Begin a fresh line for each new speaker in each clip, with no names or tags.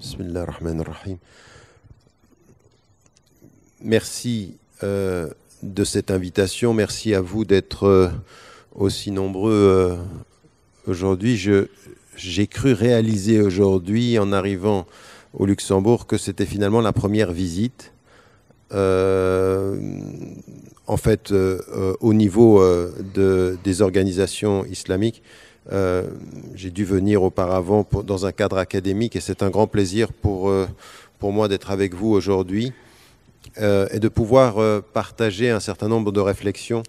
Bismillah ar-Rahman ar-Rahim. Merci de cette invitation. Merci à vous d'être aussi nombreux aujourd'hui. J'ai cru réaliser aujourd'hui, en arrivant au Luxembourg, que c'était finalement la première visite. En fait, au niveau des organisations islamiques, j'ai dû venir auparavant dans un cadre académique et c'est un grand plaisir pour moi d'être avec vous aujourd'hui et de pouvoir partager un certain nombre de réflexions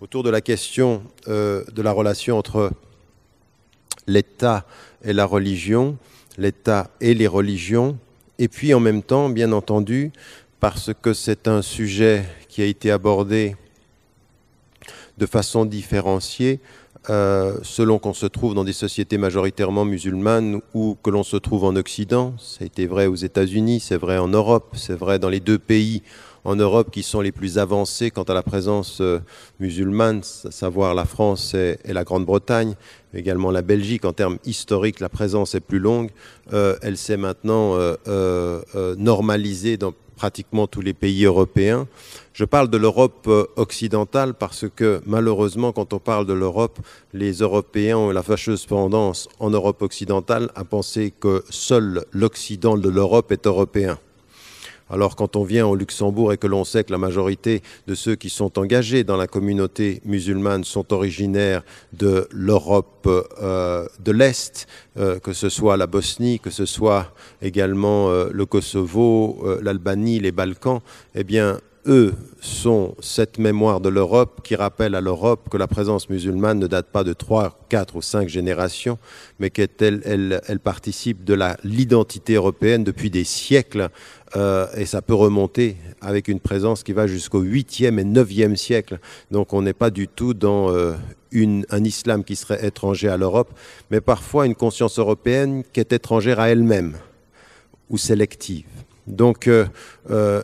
autour de la question de la relation entre l'État et la religion, l'État et les religions, et puis en même temps, bien entendu, parce que c'est un sujet qui a été abordé de façon différenciée, selon qu'on se trouve dans des sociétés majoritairement musulmanes ou que l'on se trouve en Occident. Ça a été vrai aux États-Unis, c'est vrai en Europe, c'est vrai dans les deux pays en Europe qui sont les plus avancés quant à la présence musulmane, à savoir la France et la Grande-Bretagne, également la Belgique. En termes historiques, la présence est plus longue. Elle s'est maintenant normalisée dans pratiquement tous les pays européens. Je parle de l'Europe occidentale parce que malheureusement, quand on parle de l'Europe, les Européens ont la fâcheuse tendance en Europe occidentale à penser que seul l'Occident de l'Europe est européen. Alors quand on vient au Luxembourg et que l'on sait que la majorité de ceux qui sont engagés dans la communauté musulmane sont originaires de l'Europe de l'Est, que ce soit la Bosnie, que ce soit également le Kosovo, l'Albanie, les Balkans, eh bien eux sont cette mémoire de l'Europe qui rappelle à l'Europe que la présence musulmane ne date pas de 3, 4 ou 5 générations, mais qu'elle participe de l'identité européenne depuis des siècles. Et ça peut remonter avec une présence qui va jusqu'au 8e et 9e siècle. Donc on n'est pas du tout dans un islam qui serait étranger à l'Europe, mais parfois une conscience européenne qui est étrangère à elle-même ou sélective. Donc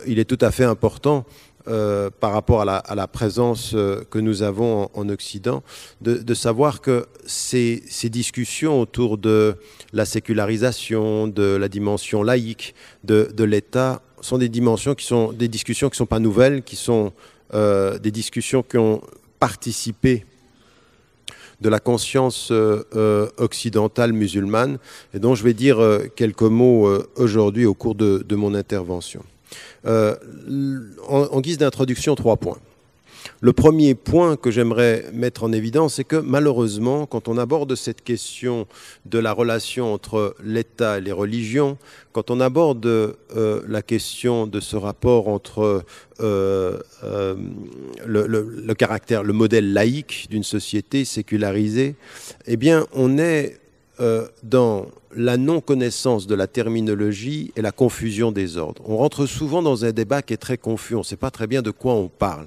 il est tout à fait important par rapport à la présence que nous avons en Occident, de savoir que ces discussions autour de la sécularisation, de la dimension laïque de l'État sont des discussions qui ne sont pas nouvelles, qui sont des discussions qui ont participé de la conscience occidentale musulmane et dont je vais dire quelques mots aujourd'hui au cours de mon intervention. En guise d'introduction, 3 points. Le premier point que j'aimerais mettre en évidence, c'est que malheureusement, quand on aborde cette question de la relation entre l'État et les religions, quand on aborde la question de ce rapport entre le caractère, le modèle laïque d'une société sécularisée, eh bien, on est dans la non-connaissance de la terminologie et la confusion des ordres. On rentre souvent dans un débat qui est très confus, on ne sait pas très bien de quoi on parle.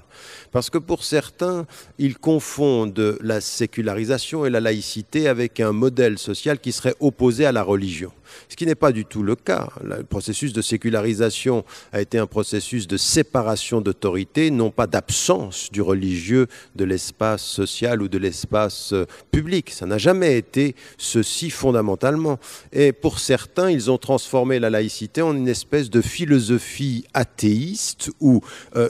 Parce que pour certains, ils confondent la sécularisation et la laïcité avec un modèle social qui serait opposé à la religion. Ce qui n'est pas du tout le cas. Le processus de sécularisation a été un processus de séparation d'autorité, non pas d'absence du religieux de l'espace social ou de l'espace public. Ça n'a jamais été ceci fondamentalement. Et pour certains, ils ont transformé la laïcité en une espèce de philosophie athéiste ou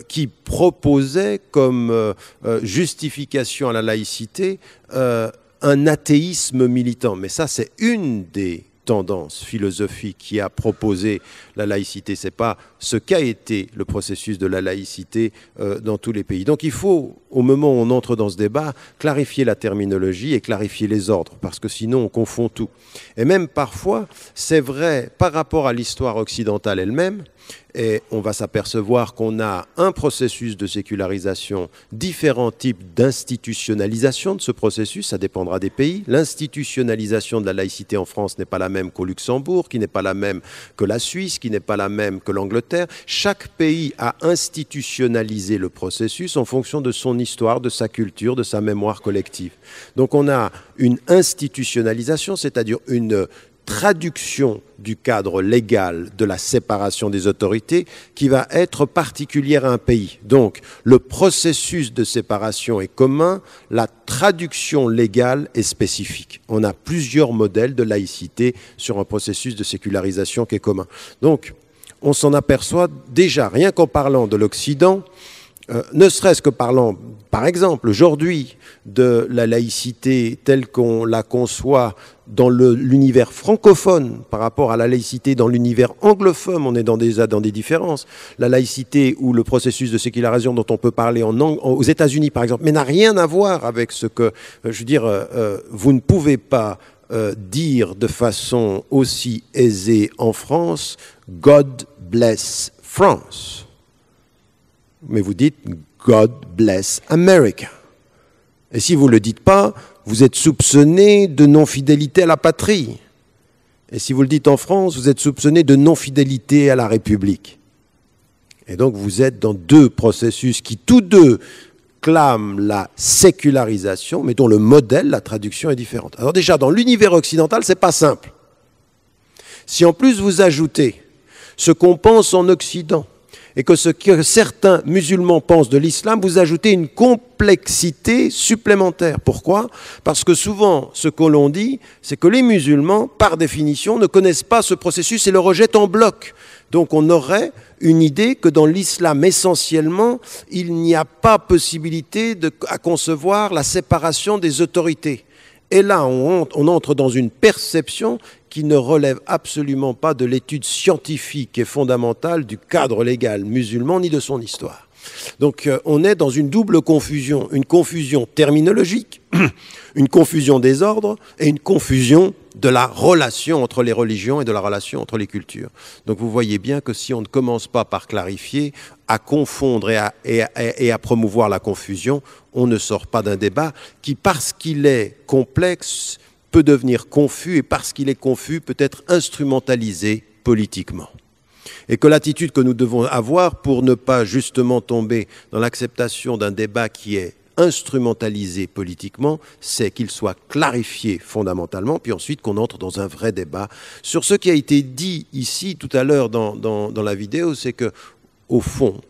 qui proposait comme justification à la laïcité un athéisme militant. Mais ça, c'est une des tendance philosophique qui a proposé la laïcité. Ce n'est pas ce qu'a été le processus de la laïcité dans tous les pays. Donc il faut, au moment où on entre dans ce débat, clarifier la terminologie et clarifier les ordres, parce que sinon on confond tout. Et même parfois, c'est vrai par rapport à l'histoire occidentale elle-même, et on va s'apercevoir qu'on a un processus de sécularisation, différents types d'institutionnalisation de ce processus, ça dépendra des pays. L'institutionnalisation de la laïcité en France n'est pas la même qu'au Luxembourg, qui n'est pas la même que la Suisse, qui n'est pas la même que l'Angleterre. Chaque pays a institutionnalisé le processus en fonction de son histoire, de sa culture, de sa mémoire collective. Donc on a une institutionnalisation, c'est-à-dire une traduction du cadre légal de la séparation des autorités qui va être particulière à un pays. Donc, le processus de séparation est commun, la traduction légale est spécifique. On a plusieurs modèles de laïcité sur un processus de sécularisation qui est commun. Donc, on s'en aperçoit déjà, rien qu'en parlant de l'Occident, ne serait-ce que parlant, par exemple, aujourd'hui, de la laïcité telle qu'on la conçoit dans l'univers francophone par rapport à la laïcité dans l'univers anglophone, on est dans des différences. La laïcité ou le processus de sécularisation dont on peut parler aux États-Unis, par exemple, mais n'a rien à voir avec ce que, je veux dire, vous ne pouvez pas dire de façon aussi aisée en France « God bless France ». Mais vous dites « God bless America ». Et si vous ne le dites pas, vous êtes soupçonné de non-fidélité à la patrie. Et si vous le dites en France, vous êtes soupçonné de non-fidélité à la République. Et donc vous êtes dans deux processus qui tous deux clament la sécularisation, mais dont le modèle, la traduction est différente. Alors déjà, dans l'univers occidental, ce n'est pas simple. Si en plus vous ajoutez ce qu'on pense en Occident, et que ce que certains musulmans pensent de l'islam, vous ajoutez une complexité supplémentaire. Pourquoi? Parce que souvent, ce que l'on dit, c'est que les musulmans, par définition, ne connaissent pas ce processus et le rejettent en bloc. Donc on aurait une idée que dans l'islam, essentiellement, il n'y a pas possibilité à concevoir la séparation des autorités. Et là, on entre dans une perception qui ne relève absolument pas de l'étude scientifique et fondamentale du cadre légal musulman ni de son histoire. Donc on est dans une double confusion, une confusion terminologique, une confusion des ordres et une confusion de la relation entre les religions et de la relation entre les cultures. Donc vous voyez bien que si on ne commence pas par clarifier, à confondre et à promouvoir la confusion, on ne sort pas d'un débat qui, parce qu'il est complexe, peut devenir confus et parce qu'il est confus, peut être instrumentalisé politiquement. Et que l'attitude que nous devons avoir pour ne pas justement tomber dans l'acceptation d'un débat qui est instrumentalisé politiquement, c'est qu'il soit clarifié fondamentalement, puis ensuite qu'on entre dans un vrai débat. Sur ce qui a été dit ici tout à l'heure dans la vidéo, c'est que, au fond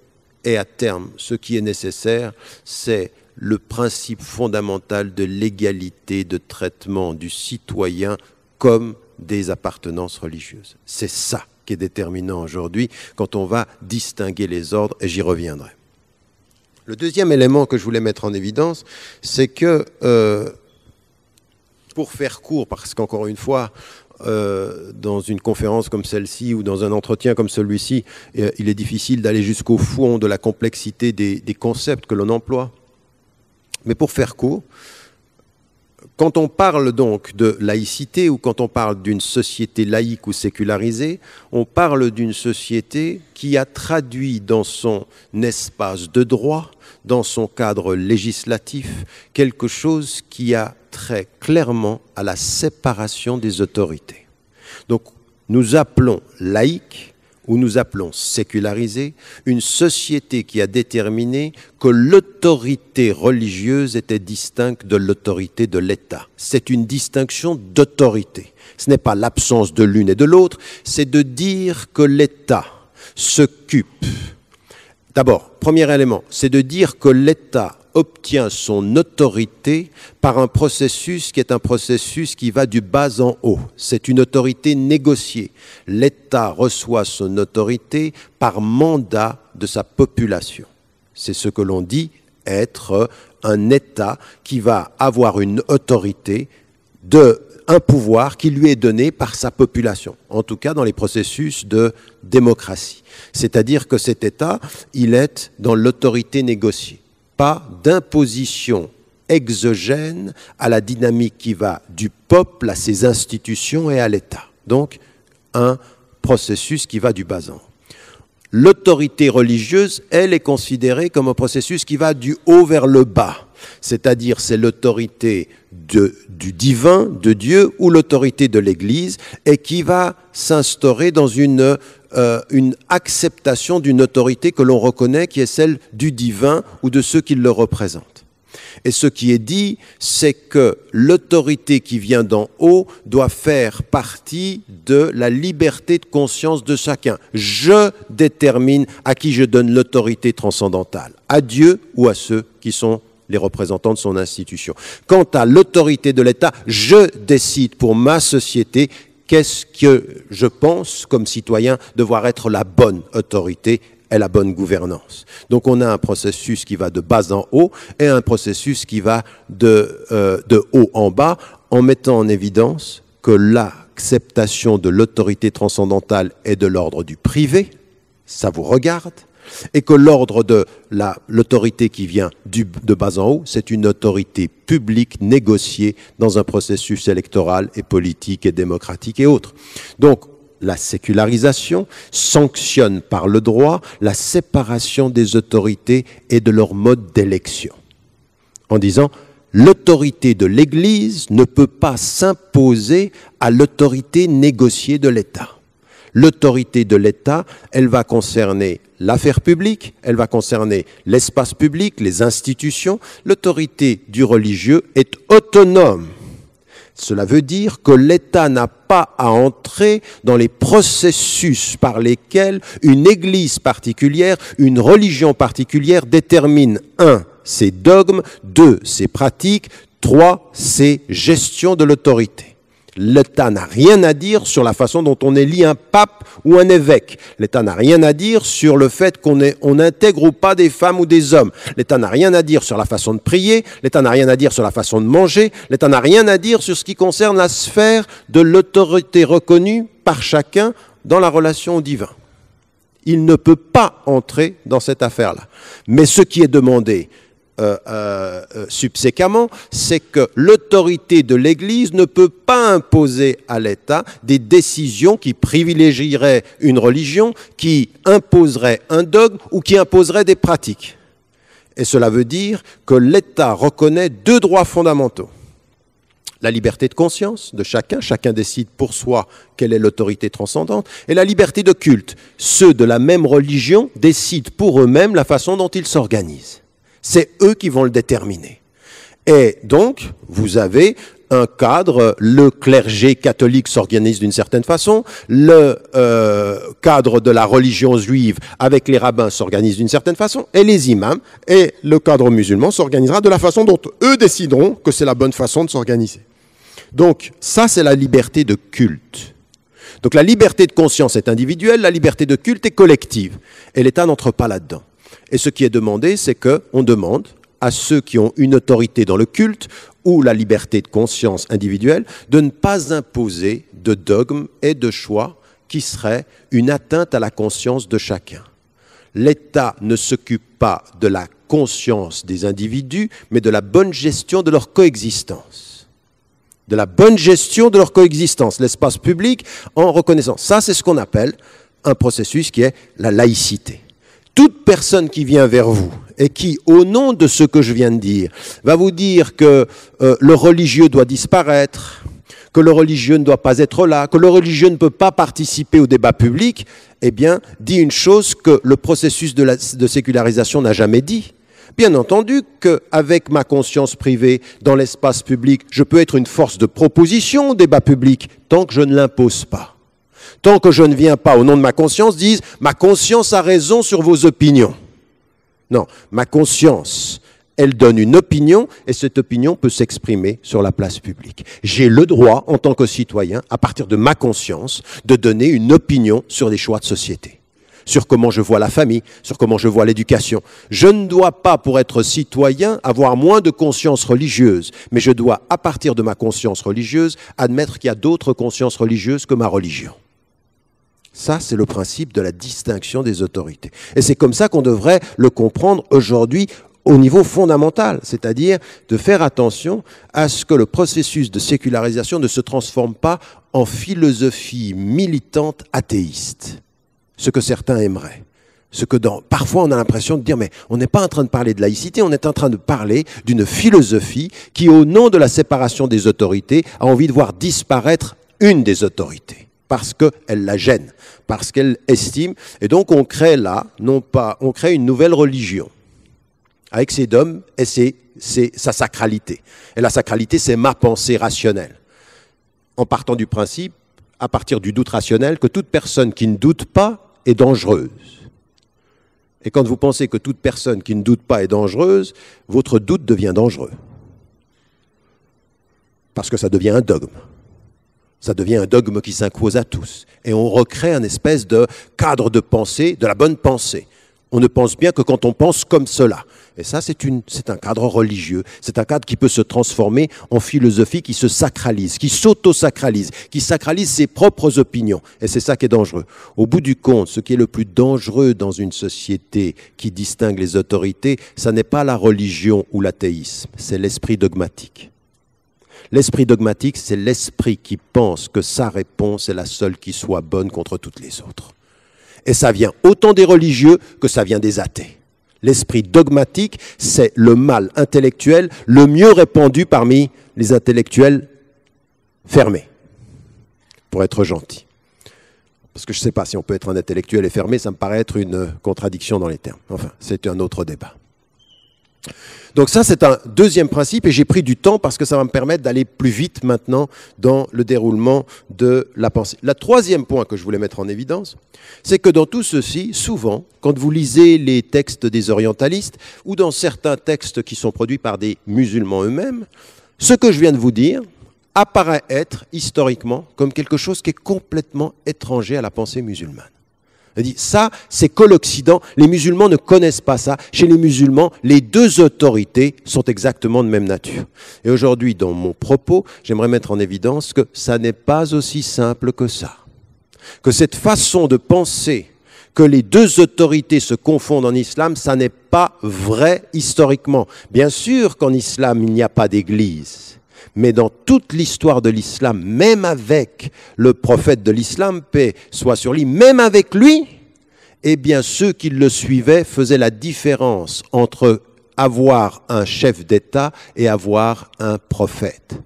et à terme, ce qui est nécessaire, c'est le principe fondamental de l'égalité de traitement du citoyen comme des appartenances religieuses. C'est ça qui est déterminant aujourd'hui quand on va distinguer les ordres, et j'y reviendrai. Le deuxième élément que je voulais mettre en évidence, c'est que, pour faire court, parce qu'encore une fois, dans une conférence comme celle-ci ou dans un entretien comme celui-ci, il est difficile d'aller jusqu'au fond de la complexité des concepts que l'on emploie. Mais pour faire court, quand on parle donc de laïcité ou quand on parle d'une société laïque ou sécularisée, on parle d'une société qui a traduit dans son espace de droit, dans son cadre législatif, quelque chose qui a trait clairement à la séparation des autorités. Donc nous appelons laïque, ou nous appelons sécularisé, une société qui a déterminé que l'autorité religieuse était distincte de l'autorité de l'État. C'est une distinction d'autorité. Ce n'est pas l'absence de l'une et de l'autre, c'est de dire que l'État s'occupe. D'abord, premier élément, c'est de dire que l'État obtient son autorité par un processus qui est un processus qui va du bas en haut. C'est une autorité négociée. L'État reçoit son autorité par mandat de sa population. C'est ce que l'on dit être un État qui va avoir une autorité, un pouvoir qui lui est donné par sa population, en tout cas dans les processus de démocratie. C'est-à-dire que cet État, il est dans l'autorité négociée. Pas d'imposition exogène à la dynamique qui va du peuple à ses institutions et à l'État. Donc, un processus qui va du bas en haut. L'autorité religieuse, elle, est considérée comme un processus qui va du haut vers le bas. C'est-à-dire, c'est l'autorité du divin, de Dieu, ou l'autorité de l'Église, et qui va s'instaurer dans une acceptation d'une autorité que l'on reconnaît, qui est celle du divin ou de ceux qui le représentent. Et ce qui est dit, c'est que l'autorité qui vient d'en haut doit faire partie de la liberté de conscience de chacun. Je détermine à qui je donne l'autorité transcendantale, à Dieu ou à ceux qui sont les représentants de son institution. Quant à l'autorité de l'État, je décide pour ma société qu'est-ce que je pense, comme citoyen, devoir être la bonne autorité et la bonne gouvernance. Donc on a un processus qui va de bas en haut et un processus qui va de haut en bas, en mettant en évidence que l'acceptation de l'autorité transcendantale est de l'ordre du privé, ça vous regarde, et que l'ordre de l'autorité qui vient de bas en haut, c'est une autorité publique négociée dans un processus électoral et politique et démocratique et autres. Donc, la sécularisation sanctionne par le droit la séparation des autorités et de leur mode d'élection, en disant l'autorité de l'Église ne peut pas s'imposer à l'autorité négociée de l'État. L'autorité de l'État, elle va concerner l'affaire publique, elle va concerner l'espace public, les institutions. L'autorité du religieux est autonome. Cela veut dire que l'État n'a pas à entrer dans les processus par lesquels une église particulière, une religion particulière détermine 1. Ses dogmes, 2. Ses pratiques, 3. Ses gestions de l'autorité. L'État n'a rien à dire sur la façon dont on élit un pape ou un évêque. L'État n'a rien à dire sur le fait qu'on intègre ou pas des femmes ou des hommes. L'État n'a rien à dire sur la façon de prier. L'État n'a rien à dire sur la façon de manger. L'État n'a rien à dire sur ce qui concerne la sphère de l'autorité reconnue par chacun dans la relation au divin. Il ne peut pas entrer dans cette affaire-là. Mais ce qui est demandé subséquemment, c'est que l'autorité de l'Église ne peut pas imposer à l'État des décisions qui privilégieraient une religion, qui imposeraient un dogme ou qui imposeraient des pratiques. Et cela veut dire que l'État reconnaît 2 droits fondamentaux. La liberté de conscience de chacun, chacun décide pour soi quelle est l'autorité transcendante, et la liberté de culte. Ceux de la même religion décident pour eux-mêmes la façon dont ils s'organisent. C'est eux qui vont le déterminer. Et donc, vous avez un cadre, le clergé catholique s'organise d'une certaine façon, le cadre de la religion juive avec les rabbins s'organise d'une certaine façon, et les imams et le cadre musulman s'organisera de la façon dont eux décideront que c'est la bonne façon de s'organiser. Donc, ça, c'est la liberté de culte. Donc, la liberté de conscience est individuelle, la liberté de culte est collective, et l'État n'entre pas là-dedans. Et ce qui est demandé, c'est qu'on demande à ceux qui ont une autorité dans le culte ou la liberté de conscience individuelle de ne pas imposer de dogmes et de choix qui seraient une atteinte à la conscience de chacun. L'État ne s'occupe pas de la conscience des individus, mais de la bonne gestion de leur coexistence. De la bonne gestion de leur coexistence, l'espace public en reconnaissance. Ça, c'est ce qu'on appelle un processus qui est la laïcité. Toute personne qui vient vers vous et qui, au nom de ce que je viens de dire, va vous dire que le religieux doit disparaître, que le religieux ne doit pas être là, que le religieux ne peut pas participer au débat public, eh bien, dit une chose que le processus de sécularisation n'a jamais dit. Bien entendu qu'avec ma conscience privée dans l'espace public, je peux être une force de proposition au débat public tant que je ne l'impose pas. Tant que je ne viens pas, au nom de ma conscience, dire « ma conscience a raison sur vos opinions ». Non, ma conscience, elle donne une opinion et cette opinion peut s'exprimer sur la place publique. J'ai le droit, en tant que citoyen, à partir de ma conscience, de donner une opinion sur les choix de société, sur comment je vois la famille, sur comment je vois l'éducation. Je ne dois pas, pour être citoyen, avoir moins de conscience religieuse, mais je dois, à partir de ma conscience religieuse, admettre qu'il y a d'autres consciences religieuses que ma religion. Ça, c'est le principe de la distinction des autorités. Et c'est comme ça qu'on devrait le comprendre aujourd'hui au niveau fondamental, c'est-à-dire de faire attention à ce que le processus de sécularisation ne se transforme pas en philosophie militante athéiste, ce que certains aimeraient. Parfois, on a l'impression de dire, mais on n'est pas en train de parler de laïcité, on est en train de parler d'une philosophie qui, au nom de la séparation des autorités, a envie de voir disparaître une des autorités. Parce qu'elle la gêne, parce qu'elle estime, et donc on crée là, on crée une nouvelle religion, avec ses dogmes et ses c'est sa sacralité. Et la sacralité, c'est ma pensée rationnelle. En partant du principe, à partir du doute rationnel, que toute personne qui ne doute pas est dangereuse. Et quand vous pensez que toute personne qui ne doute pas est dangereuse, votre doute devient dangereux. Parce que ça devient un dogme. Ça devient un dogme qui s'impose à tous. Et on recrée un espèce de cadre de pensée, de la bonne pensée. On ne pense bien que quand on pense comme cela. Et ça, c'est un cadre religieux. C'est un cadre qui peut se transformer en philosophie qui se sacralise, qui s'auto-sacralise, qui sacralise ses propres opinions. Et c'est ça qui est dangereux. Au bout du compte, ce qui est le plus dangereux dans une société qui distingue les autorités, ça n'est pas la religion ou l'athéisme, c'est l'esprit dogmatique. L'esprit dogmatique, c'est l'esprit qui pense que sa réponse est la seule qui soit bonne contre toutes les autres. Et ça vient autant des religieux que ça vient des athées. L'esprit dogmatique, c'est le mal intellectuel le mieux répandu parmi les intellectuels fermés, pour être gentil. Parce que je ne sais pas si on peut être un intellectuel et fermé, ça me paraît être une contradiction dans les termes. Enfin, c'est un autre débat. Donc ça, c'est un deuxième principe, et j'ai pris du temps parce que ça va me permettre d'aller plus vite maintenant dans le déroulement de la pensée. Le troisième point que je voulais mettre en évidence, c'est que dans tout ceci, souvent, quand vous lisez les textes des orientalistes, ou dans certains textes qui sont produits par des musulmans eux-mêmes, ce que je viens de vous dire apparaît être, historiquement, comme quelque chose qui est complètement étranger à la pensée musulmane. Ça, c'est que l'Occident, les musulmans ne connaissent pas ça. Chez les musulmans, les deux autorités sont exactement de même nature. Et aujourd'hui, dans mon propos, j'aimerais mettre en évidence que ça n'est pas aussi simple que ça. Que cette façon de penser que les deux autorités se confondent en islam, ça n'est pas vrai historiquement. Bien sûr qu'en islam, il n'y a pas d'église. Mais dans toute l'histoire de l'islam, même avec le prophète de l'islam, paix soit sur lui, même avec lui, eh bien ceux qui le suivaient faisaient la différence entre avoir un chef d'État et avoir un prophète.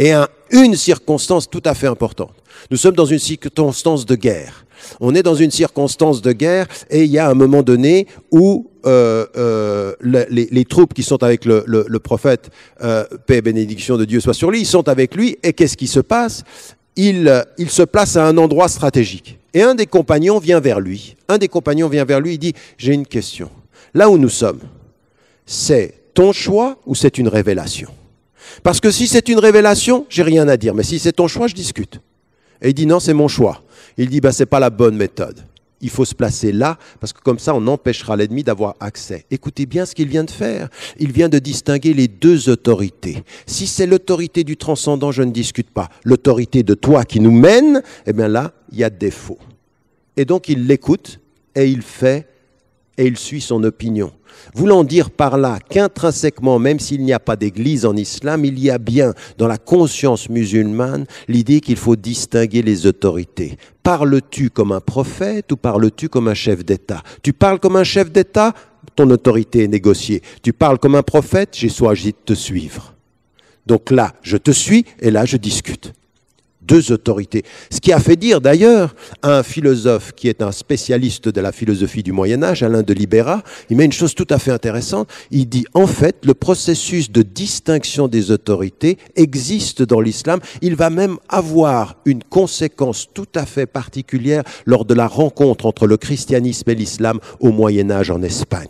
Et une circonstance tout à fait importante. Nous sommes dans une circonstance de guerre. On est dans une circonstance de guerre et il y a un moment donné où les troupes qui sont avec le prophète, paix et bénédiction de Dieu soit sur lui, ils sont avec lui et qu'est-ce qui se passe ? Il se place à un endroit stratégique. Et un des compagnons vient vers lui. Il dit « J'ai une question. Là où nous sommes, c'est ton choix ou c'est une révélation ? Parce que si c'est une révélation, j'ai rien à dire. Mais si c'est ton choix, je discute. » Et il dit « Non, c'est mon choix. » Il dit « C'est pas la bonne méthode. Il faut se placer là, parce que comme ça, on empêchera l'ennemi d'avoir accès. » Écoutez bien ce qu'il vient de faire. Il vient de distinguer les deux autorités. Si c'est l'autorité du transcendant, je ne discute pas. L'autorité de toi qui nous mène, eh bien là, il y a défaut. Et donc, il l'écoute et il fait et il suit son opinion. Voulant dire par là qu'intrinsèquement, même s'il n'y a pas d'église en islam, il y a bien dans la conscience musulmane l'idée qu'il faut distinguer les autorités. Parles-tu comme un prophète ou parles-tu comme un chef d'État ? Tu parles comme un chef d'État, ton autorité est négociée. Tu parles comme un prophète, j'ai choisi de te suivre. Donc là, je te suis et là, je discute. Deux autorités. Ce qui a fait dire d'ailleurs à un philosophe qui est un spécialiste de la philosophie du Moyen-Âge, Alain de Libera, il met une chose tout à fait intéressante, il dit en fait le processus de distinction des autorités existe dans l'islam, il va même avoir une conséquence tout à fait particulière lors de la rencontre entre le christianisme et l'islam au Moyen-Âge en Espagne.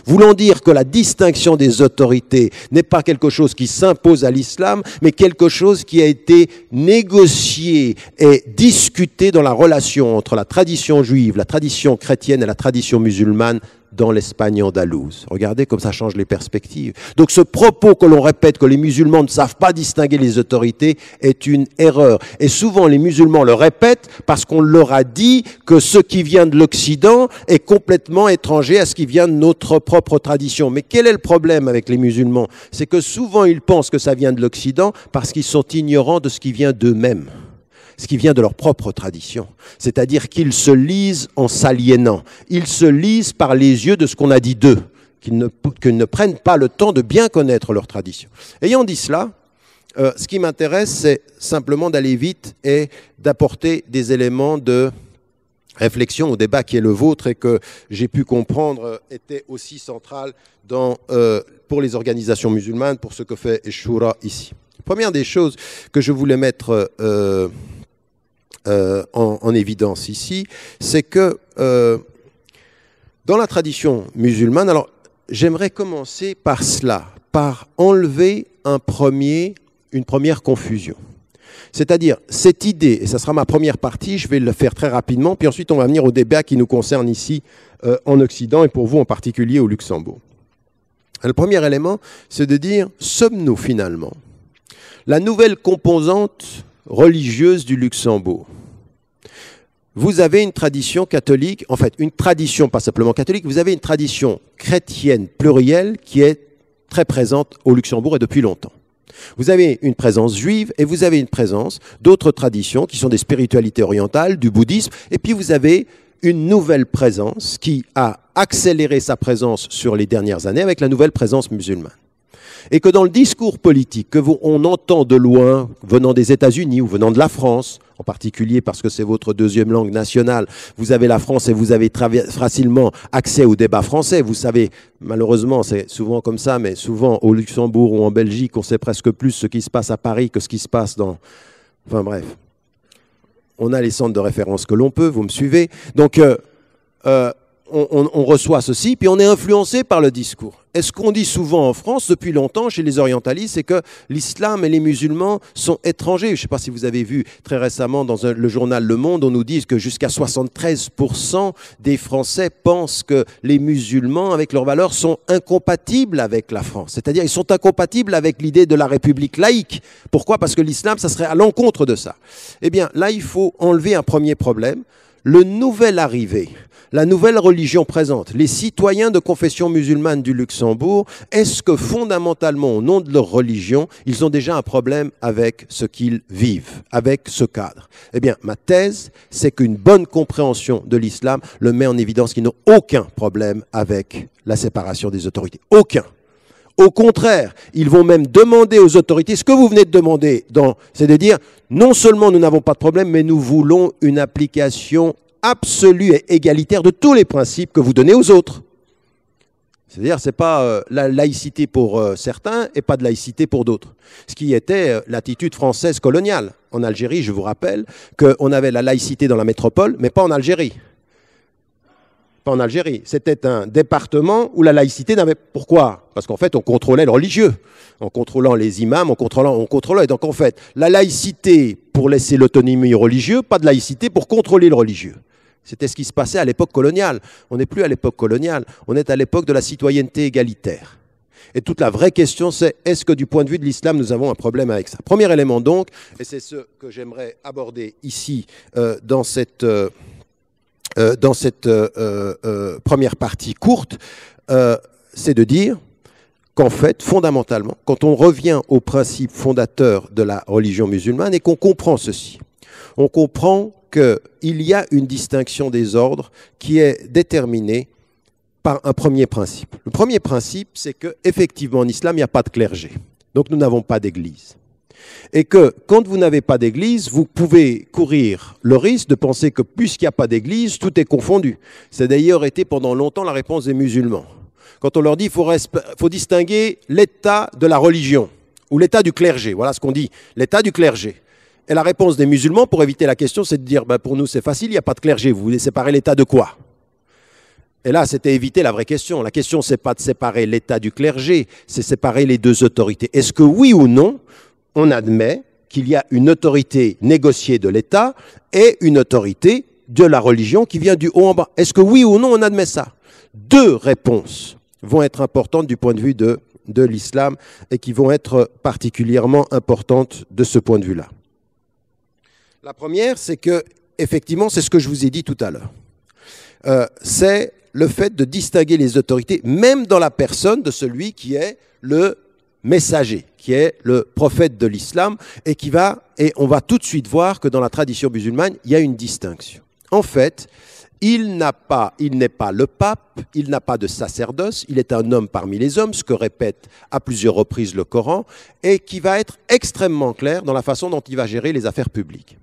Voulant dire que la distinction des autorités n'est pas quelque chose qui s'impose à l'islam, mais quelque chose qui a été négocié et discuté dans la relation entre la tradition juive, la tradition chrétienne et la tradition musulmane dans l'Espagne andalouse. Regardez comme ça change les perspectives. Donc ce propos que l'on répète que les musulmans ne savent pas distinguer les autorités est une erreur. Et souvent les musulmans le répètent parce qu'on leur a dit que ce qui vient de l'Occident est complètement étranger à ce qui vient de notre propre tradition. Mais quel est le problème avec les musulmans ? C'est que souvent ils pensent que ça vient de l'Occident parce qu'ils sont ignorants de ce qui vient d'eux-mêmes. Ce qui vient de leur propre tradition. C'est-à-dire qu'ils se lisent en s'aliénant. Ils se lisent par les yeux de ce qu'on a dit d'eux, qu'ils ne prennent pas le temps de bien connaître leur tradition. Ayant dit cela, ce qui m'intéresse, c'est simplement d'aller vite et d'apporter des éléments de réflexion, au débat qui est le vôtre et que j'ai pu comprendre était aussi central pour les organisations musulmanes, pour ce que fait Shura ici. Première des choses que je voulais mettre en évidence ici, c'est que dans la tradition musulmane, alors j'aimerais commencer par cela, par enlever une première confusion. C'est-à-dire, cette idée, et ça sera ma première partie, je vais le faire très rapidement, puis ensuite on va venir au débat qui nous concerne ici en Occident et pour vous en particulier au Luxembourg. Le premier élément, c'est de dire, sommes-nous finalement la nouvelle composante religieuse du Luxembourg? Vous avez une tradition catholique, en fait une tradition pas simplement catholique, vous avez une tradition chrétienne plurielle qui est très présente au Luxembourg et depuis longtemps. Vous avez une présence juive et vous avez une présence d'autres traditions qui sont des spiritualités orientales, du bouddhisme, et puis vous avez une nouvelle présence qui a accéléré sa présence sur les dernières années avec la nouvelle présence musulmane. Et que dans le discours politique on entend de loin, venant des États-Unis ou venant de la France, en particulier parce que c'est votre deuxième langue nationale, vous avez la France et vous avez facilement accès au débat français. Vous savez, malheureusement, c'est souvent comme ça, mais souvent au Luxembourg ou en Belgique, on sait presque plus ce qui se passe à Paris que ce qui se passe dans... Enfin bref, on a les centres de référence que l'on peut, vous me suivez. Donc, on reçoit ceci, puis on est influencé par le discours. Et ce qu'on dit souvent en France, depuis longtemps, chez les orientalistes, c'est que l'islam et les musulmans sont étrangers. Je ne sais pas si vous avez vu très récemment dans le journal Le Monde, on nous dit que jusqu'à 73% des Français pensent que les musulmans, avec leurs valeurs, sont incompatibles avec la France. C'est-à-dire ils sont incompatibles avec l'idée de la République laïque. Pourquoi? Parce que l'islam, ça serait à l'encontre de ça. Eh bien, là, il faut enlever un premier problème. Le nouvel arrivé, la nouvelle religion présente, les citoyens de confession musulmane du Luxembourg, est-ce que fondamentalement, au nom de leur religion, ils ont déjà un problème avec ce qu'ils vivent, avec ce cadre? Eh bien, ma thèse, c'est qu'une bonne compréhension de l'islam le met en évidence qu'ils n'ont aucun problème avec la séparation des autorités. Aucun. Au contraire, ils vont même demander aux autorités, ce que vous venez de demander, c'est de dire, non seulement nous n'avons pas de problème, mais nous voulons une application absolue et égalitaire de tous les principes que vous donnez aux autres. C'est-à-dire, ce n'est pas la laïcité pour certains et pas de laïcité pour d'autres. Ce qui était l'attitude française coloniale. En Algérie, je vous rappelle qu'on avait la laïcité dans la métropole, mais pas en Algérie. En Algérie. C'était un département où la laïcité n'avait... Pourquoi? Parce qu'en fait, on contrôlait le religieux. En contrôlant les imams, on contrôlait. Donc en fait, la laïcité pour laisser l'autonomie aux religieux, pas de laïcité pour contrôler le religieux. C'était ce qui se passait à l'époque coloniale. On n'est plus à l'époque coloniale, on est à l'époque de la citoyenneté égalitaire. Et toute la vraie question, c'est est-ce que du point de vue de l'islam, nous avons un problème avec ça? Premier élément donc, et c'est ce que j'aimerais aborder ici dans cette première partie courte, c'est de dire qu'en fait, fondamentalement, quand on revient aux principes fondateurs de la religion musulmane et qu'on comprend ceci, on comprend qu'il y a une distinction des ordres qui est déterminée par un premier principe. Le premier principe, c'est qu'effectivement, en islam, il n'y a pas de clergé. Donc, nous n'avons pas d'église. Et que quand vous n'avez pas d'église, vous pouvez courir le risque de penser que puisqu'il n'y a pas d'église, tout est confondu. C'est d'ailleurs été pendant longtemps la réponse des musulmans. Quand on leur dit qu'il faut distinguer l'état de la religion ou l'état du clergé, voilà ce qu'on dit, l'état du clergé. Et la réponse des musulmans, pour éviter la question, c'est de dire pour nous c'est facile, il n'y a pas de clergé, vous voulez séparer l'état de quoi? Et là, c'était éviter la vraie question. La question, ce n'est pas de séparer l'état du clergé, c'est séparer les deux autorités. Est-ce que oui ou non, on admet qu'il y a une autorité négociée de l'État et une autorité de la religion qui vient du haut en bas? Est-ce que oui ou non on admet ça? Deux réponses vont être importantes du point de vue de l'islam et qui vont être particulièrement importantes de ce point de vue-là. La première, c'est que, effectivement, c'est ce que je vous ai dit tout à l'heure. C'est le fait de distinguer les autorités, même dans la personne de celui qui est le messager, qui est le prophète de l'islam, et on va tout de suite voir que dans la tradition musulmane, il y a une distinction. En fait, il n'est pas le pape, il n'a pas de sacerdoce, il est un homme parmi les hommes, ce que répète à plusieurs reprises le Coran, et qui va être extrêmement clair dans la façon dont il va gérer les affaires publiques.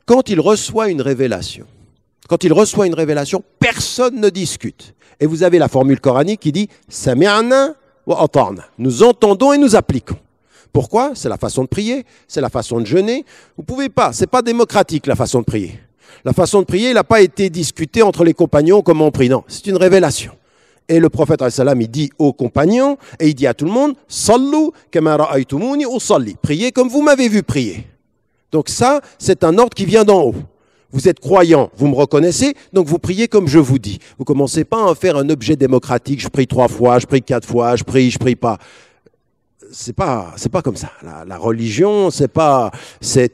Quand il reçoit une révélation, quand il reçoit une révélation, personne ne discute. Et vous avez la formule coranique qui dit « Sami'na wa ata'na ». Nous entendons et nous appliquons. Pourquoi? C'est la façon de prier, c'est la façon de jeûner. Vous ne pouvez pas, ce n'est pas démocratique la façon de prier. La façon de prier, elle n'a pas été discutée entre les compagnons comment on prie. Non, c'est une révélation. Et le prophète, il dit aux compagnons, et il dit à tout le monde, « Sallu kama ra'aytumuni usalli » priez comme vous m'avez vu prier. Donc ça, c'est un ordre qui vient d'en haut. Vous êtes croyant, vous me reconnaissez, donc vous priez comme je vous dis. Vous ne commencez pas à en faire un objet démocratique, je prie 3 fois, je prie 4 fois, je prie pas. C'est pas comme ça. La religion, c'est pas, dès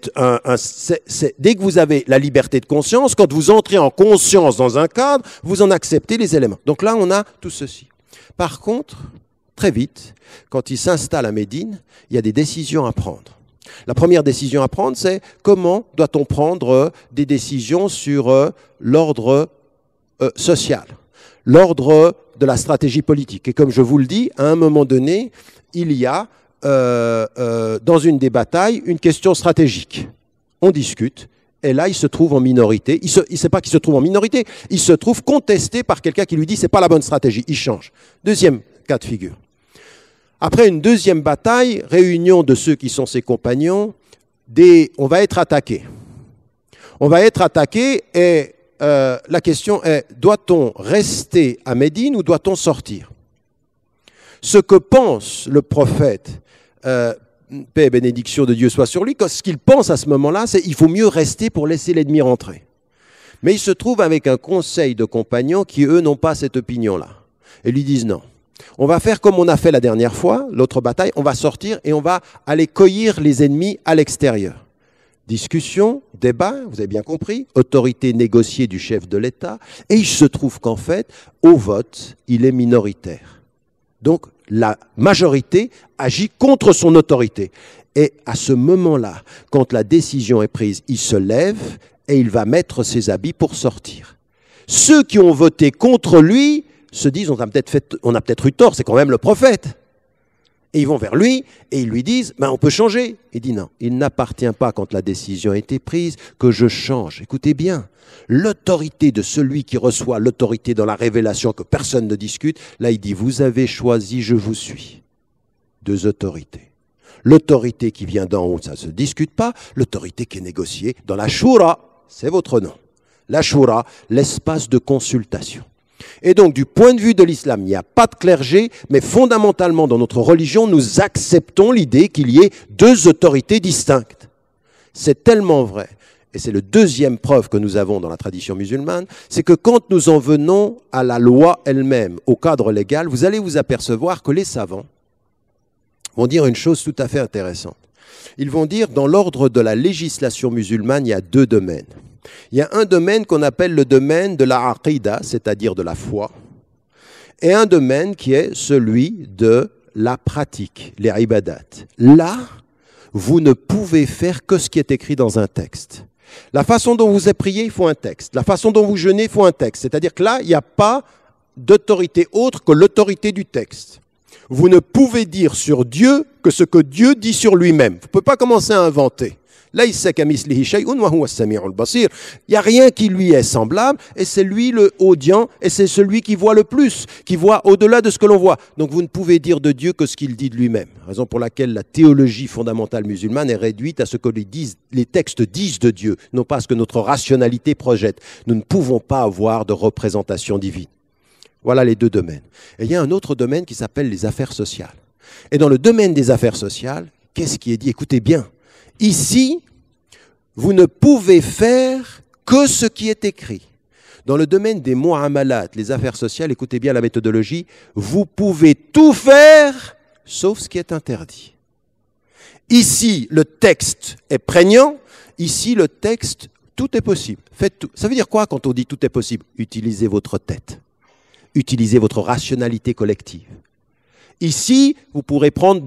que vous avez la liberté de conscience, quand vous entrez en conscience dans un cadre, vous en acceptez les éléments. Donc là, on a tout ceci. Par contre, très vite, quand il s'installe à Médine, il y a des décisions à prendre. La première décision à prendre, c'est comment doit-on prendre des décisions sur l'ordre social, l'ordre de la stratégie politique. Et comme je vous le dis, à un moment donné, il y a dans une des batailles une question stratégique. On discute, et là il se trouve en minorité. Il ne sait pas qu'il se trouve en minorité, il se trouve contesté par quelqu'un qui lui dit c'est pas la bonne stratégie, il change. Deuxième cas de figure. Après une deuxième bataille, réunion de ceux qui sont ses compagnons, on va être attaqué. On va être attaqué et la question est, doit-on rester à Médine ou doit-on sortir? Ce que pense le prophète, paix et bénédiction de Dieu soit sur lui, ce qu'il pense à ce moment-là, c'est qu'il faut mieux rester pour laisser l'ennemi rentrer. Mais il se trouve avec un conseil de compagnons qui, eux, n'ont pas cette opinion-là. Et lui disent non. On va faire comme on a fait la dernière fois, l'autre bataille, on va sortir et on va aller cueillir les ennemis à l'extérieur. Discussion, débat, vous avez bien compris, autorité négociée du chef de l'État, et il se trouve qu'en fait, au vote, il est minoritaire. Donc, la majorité agit contre son autorité. Et à ce moment-là, quand la décision est prise, il se lève et il va mettre ses habits pour sortir. Ceux qui ont voté contre lui se disent, on a peut-être eu tort, c'est quand même le prophète. Et ils vont vers lui et ils lui disent, on peut changer. Il dit non, il n'appartient pas quand la décision a été prise que je change. Écoutez bien, l'autorité de celui qui reçoit l'autorité dans la révélation que personne ne discute, là il dit, vous avez choisi, je vous suis. 2 autorités. L'autorité qui vient d'en haut, ça ne se discute pas. L'autorité qui est négociée dans la Shura, c'est votre nom. La Shura, l'espace de consultation. Et donc, du point de vue de l'islam, il n'y a pas de clergé, mais fondamentalement, dans notre religion, nous acceptons l'idée qu'il y ait 2 autorités distinctes. C'est tellement vrai, et c'est le deuxième preuve que nous avons dans la tradition musulmane, c'est que quand nous en venons à la loi elle-même, au cadre légal, vous allez vous apercevoir que les savants vont dire une chose tout à fait intéressante. Ils vont dire, dans l'ordre de la législation musulmane, il y a 2 domaines. Il y a un domaine qu'on appelle le domaine de la aqida, c'est-à-dire de la foi, et un domaine qui est celui de la pratique, les ibadat. Là, vous ne pouvez faire que ce qui est écrit dans un texte. La façon dont vous êtes prié, il faut un texte. La façon dont vous jeûnez, il faut un texte. C'est-à-dire que là, il n'y a pas d'autorité autre que l'autorité du texte. Vous ne pouvez dire sur Dieu que ce que Dieu dit sur lui-même. Vous ne pouvez pas commencer à inventer. Il n'y a rien qui lui est semblable et c'est lui le audient et c'est celui qui voit le plus, qui voit au-delà de ce que l'on voit. Donc vous ne pouvez dire de Dieu que ce qu'il dit de lui-même. Raison pour laquelle la théologie fondamentale musulmane est réduite à ce que les textes disent de Dieu, non pas à ce que notre rationalité projette. Nous ne pouvons pas avoir de représentation divine. Voilà les 2 domaines. Et il y a un autre domaine qui s'appelle les affaires sociales. Et dans le domaine des affaires sociales, qu'est-ce qui est dit? Écoutez bien. Ici, vous ne pouvez faire que ce qui est écrit. Dans le domaine des mu'amalat, les affaires sociales, écoutez bien la méthodologie, vous pouvez tout faire sauf ce qui est interdit. Ici, le texte est prégnant. Ici, le texte, tout est possible. Faites tout. Ça veut dire quoi quand on dit tout est possible? Utilisez votre tête. Utilisez votre rationalité collective. Ici, vous pourrez prendre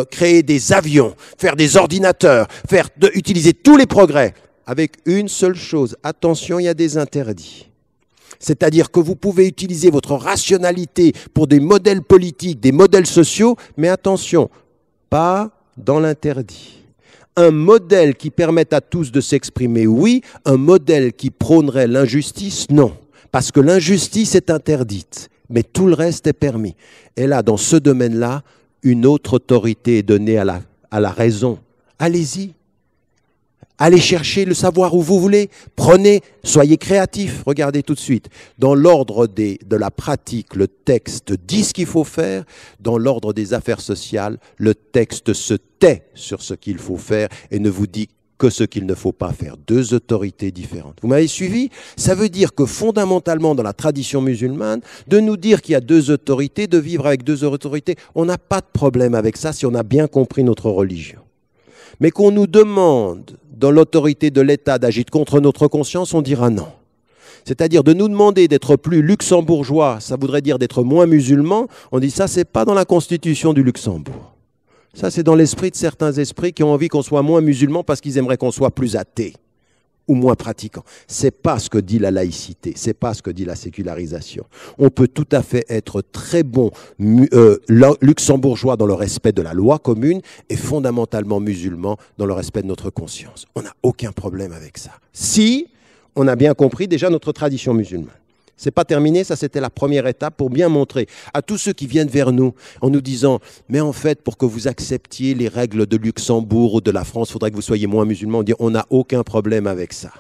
créer des avions, faire des ordinateurs, utiliser tous les progrès, avec une seule chose. Attention, il y a des interdits. C'est-à-dire que vous pouvez utiliser votre rationalité pour des modèles politiques, des modèles sociaux, mais attention, pas dans l'interdit. Un modèle qui permette à tous de s'exprimer, oui. Un modèle qui prônerait l'injustice, non. Parce que l'injustice est interdite, mais tout le reste est permis. Et là, dans ce domaine-là, une autre autorité est donnée à la raison. Allez-y. Allez chercher le savoir où vous voulez. Prenez, soyez créatifs. Regardez tout de suite. Dans l'ordre de la pratique, le texte dit ce qu'il faut faire. Dans l'ordre des affaires sociales, le texte se tait sur ce qu'il faut faire et ne vous dit que ce qu'il ne faut pas faire. Deux autorités différentes. Vous m'avez suivi? Ça veut dire que fondamentalement, dans la tradition musulmane, de nous dire qu'il y a deux autorités, de vivre avec deux autorités, on n'a pas de problème avec ça si on a bien compris notre religion. Mais qu'on nous demande, dans l'autorité de l'État, d'agir contre notre conscience, on dira non. C'est-à-dire de nous demander d'être plus luxembourgeois, ça voudrait dire d'être moins musulmans, on dit ça, c'est pas dans la constitution du Luxembourg. Ça, c'est dans l'esprit de certains esprits qui ont envie qu'on soit moins musulmans parce qu'ils aimeraient qu'on soit plus athées ou moins pratiquants. C'est pas ce que dit la laïcité, c'est pas ce que dit la sécularisation. On peut tout à fait être très bon luxembourgeois dans le respect de la loi commune et fondamentalement musulman dans le respect de notre conscience. On n'a aucun problème avec ça. Si on a bien compris déjà notre tradition musulmane. C'est pas terminé, ça c'était la première étape pour bien montrer à tous ceux qui viennent vers nous en nous disant « Mais en fait, pour que vous acceptiez les règles de Luxembourg ou de la France, il faudrait que vous soyez moins musulmans. » On dit « On n'a aucun problème avec ça. »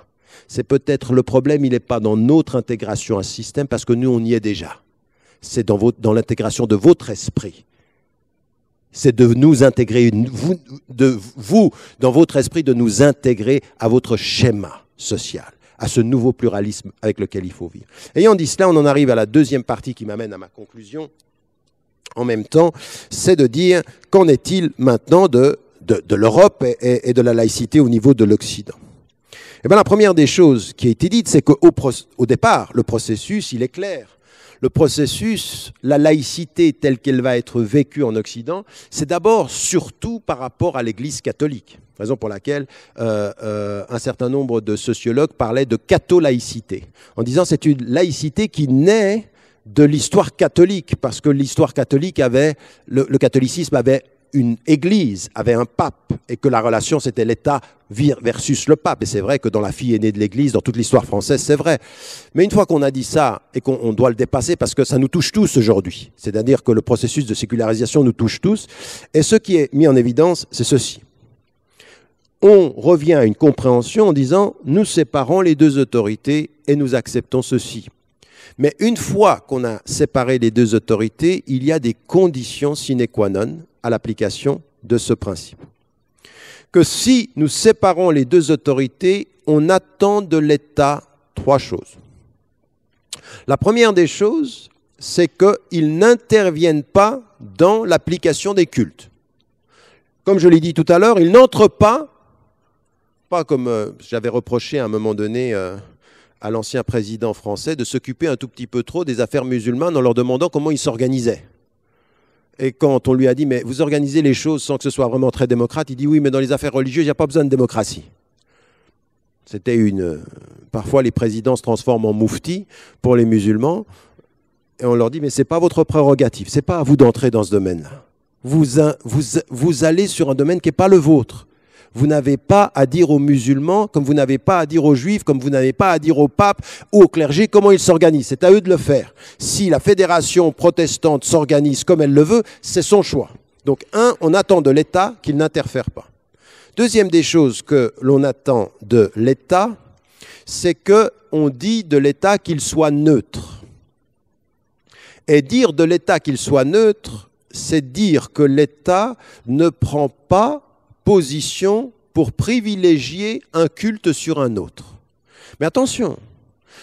C'est peut-être le problème, il n'est pas dans notre intégration à ce système parce que nous, on y est déjà. C'est dans l'intégration de votre esprit. C'est de nous intégrer, vous, dans votre esprit, de nous intégrer à votre schéma social, à ce nouveau pluralisme avec lequel il faut vivre. Ayant dit cela, on en arrive à la deuxième partie qui m'amène à ma conclusion. En même temps, c'est de dire qu'en est-il maintenant de l'Europe et de la laïcité au niveau de l'Occident. Eh bien, la première des choses qui a été dite, c'est qu'au départ, le processus, il est clair. Le processus, la laïcité telle qu'elle va être vécue en Occident, c'est d'abord surtout par rapport à l'Église catholique. Raison pour laquelle un certain nombre de sociologues parlaient de catholaïcité, en disant c'est une laïcité qui naît de l'histoire catholique, parce que l'histoire catholique avait, le catholicisme avait une église, avait un pape, et que la relation c'était l'État versus le pape. Et c'est vrai que dans la fille aînée de l'église, dans toute l'histoire française, c'est vrai. Mais une fois qu'on a dit ça, et qu'on doit le dépasser, parce que ça nous touche tous aujourd'hui, c'est-à-dire que le processus de sécularisation nous touche tous, et ce qui est mis en évidence, c'est ceci. On revient à une compréhension en disant « nous séparons les deux autorités et nous acceptons ceci ». Mais une fois qu'on a séparé les deux autorités, il y a des conditions sine qua non à l'application de ce principe. Que si nous séparons les deux autorités, on attend de l'État trois choses. La première des choses, c'est qu'ils n'interviennent pas dans l'application des cultes. Comme je l'ai dit tout à l'heure, ils n'entrent pas comme j'avais reproché à un moment donné à l'ancien président français de s'occuper un tout petit peu trop des affaires musulmanes en leur demandant comment ils s'organisaient. Et quand on lui a dit « mais vous organisez les choses sans que ce soit vraiment très démocrate », il dit « oui, mais dans les affaires religieuses, il n'y a pas besoin de démocratie ». C'était parfois les présidents se transforment en moufti pour les musulmans et on leur dit « mais ce n'est pas votre prérogative, ce n'est pas à vous d'entrer dans ce domaine-là. Vous allez sur un domaine qui n'est pas le vôtre. Vous n'avez pas à dire aux musulmans, comme vous n'avez pas à dire aux juifs, comme vous n'avez pas à dire au pape ou au clergé comment ils s'organisent. C'est à eux de le faire. Si la fédération protestante s'organise comme elle le veut, c'est son choix. Donc, on attend de l'État qu'il n'interfère pas. Deuxième des choses que l'on attend de l'État, c'est qu'on dit de l'État qu'il soit neutre. Et dire de l'État qu'il soit neutre, c'est dire que l'État ne prend pas position pour privilégier un culte sur un autre. Mais attention,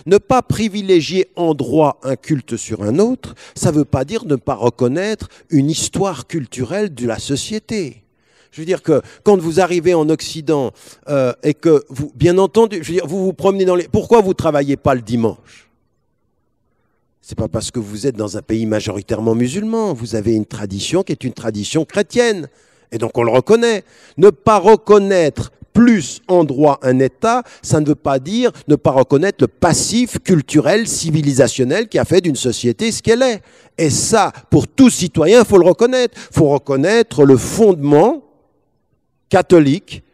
ne pas privilégier en droit un culte sur un autre, ça ne veut pas dire ne pas reconnaître une histoire culturelle de la société. Je veux dire que quand vous arrivez en Occident et que vous, bien entendu, je veux dire, vous vous promenez dans les... Pourquoi vous ne travaillez pas le dimanche? C'est pas parce que vous êtes dans un pays majoritairement musulman. Vous avez une tradition qui est une tradition chrétienne. Et donc on le reconnaît. Ne pas reconnaître plus en droit un État, ça ne veut pas dire ne pas reconnaître le passif culturel, civilisationnel qui a fait d'une société ce qu'elle est. Et ça, pour tout citoyen, il faut le reconnaître. Il faut reconnaître le fondement catholique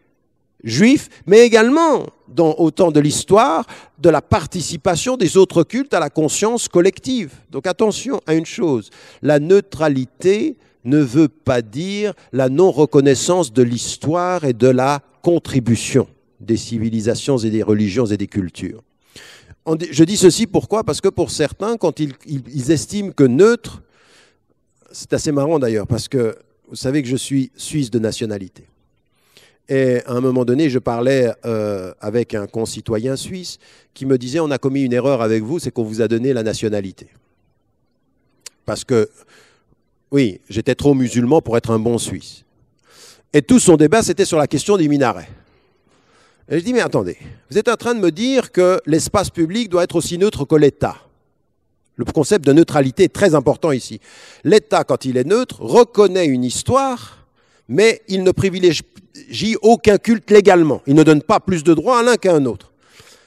juif, mais également, dans autant de l'histoire, de la participation des autres cultes à la conscience collective. Donc attention à une chose, la neutralité ne veut pas dire la non-reconnaissance de l'histoire et de la contribution des civilisations et des religions et des cultures. Je dis ceci pourquoi? Parce que pour certains, quand ils estiment que neutre, c'est assez marrant d'ailleurs, parce que vous savez que je suis suisse de nationalité. Et à un moment donné, je parlais avec un concitoyen suisse qui me disait « On a commis une erreur avec vous, c'est qu'on vous a donné la nationalité. » Parce que, oui, j'étais trop musulman pour être un bon Suisse. Et tout son débat, c'était sur la question des minarets. Et je dis, mais attendez, vous êtes en train de me dire que l'espace public doit être aussi neutre que l'État. Le concept de neutralité est très important ici. L'État, quand il est neutre, reconnaît une histoire, mais il ne privilégie aucun culte légalement. Il ne donne pas plus de droits à l'un qu'à un autre.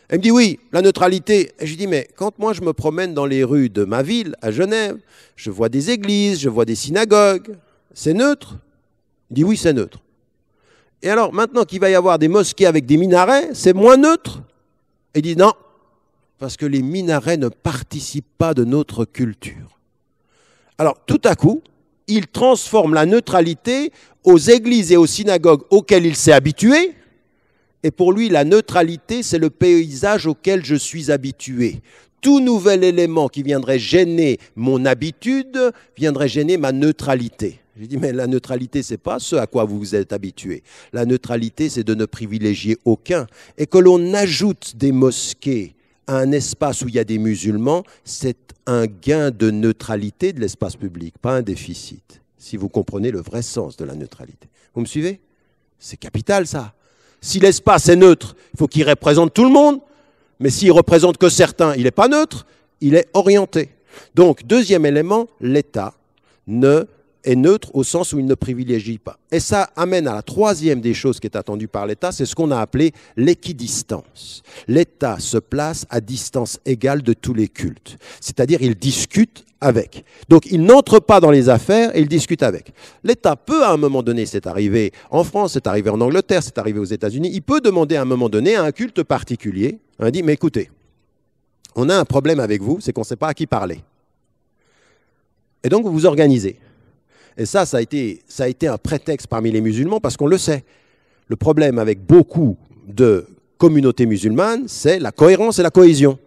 Elle me dit, oui, la neutralité. Et je lui dis, mais quand moi je me promène dans les rues de ma ville, à Genève, je vois des églises, je vois des synagogues, c'est neutre? Il dit, oui, c'est neutre. Et alors, maintenant qu'il va y avoir des mosquées avec des minarets, c'est moins neutre? Il dit non, parce que les minarets ne participent pas de notre culture. Alors, tout à coup, il transforme la neutralité aux églises et aux synagogues auxquelles il s'est habitué. Et pour lui, la neutralité, c'est le paysage auquel je suis habitué. Tout nouvel élément qui viendrait gêner mon habitude viendrait gêner ma neutralité. J'ai dit, mais la neutralité, ce n'est pas ce à quoi vous vous êtes habitué. La neutralité, c'est de ne privilégier aucun. Et que l'on ajoute des mosquées à un espace où il y a des musulmans, c'est un gain de neutralité de l'espace public, pas un déficit, si vous comprenez le vrai sens de la neutralité. Vous me suivez? C'est capital, ça. Si l'espace est neutre, il faut qu'il représente tout le monde, mais s'il ne représente que certains, il n'est pas neutre, il est orienté. Donc, deuxième élément, l'État est neutre au sens où il ne privilégie pas. Et ça amène à la troisième des choses qui est attendue par l'État, c'est ce qu'on a appelé l'équidistance. L'État se place à distance égale de tous les cultes, c'est-à-dire il discute avec. Donc il n'entre pas dans les affaires et il discute avec. L'État peut à un moment donné, c'est arrivé en France, c'est arrivé en Angleterre, c'est arrivé aux États-Unis, il peut demander à un moment donné à un culte particulier, il dit, mais écoutez, on a un problème avec vous, c'est qu'on ne sait pas à qui parler. Et donc vous vous organisez. Et ça a été un prétexte parmi les musulmans parce qu'on le sait. Le problème avec beaucoup de communautés musulmanes, c'est la cohérence et la cohésion.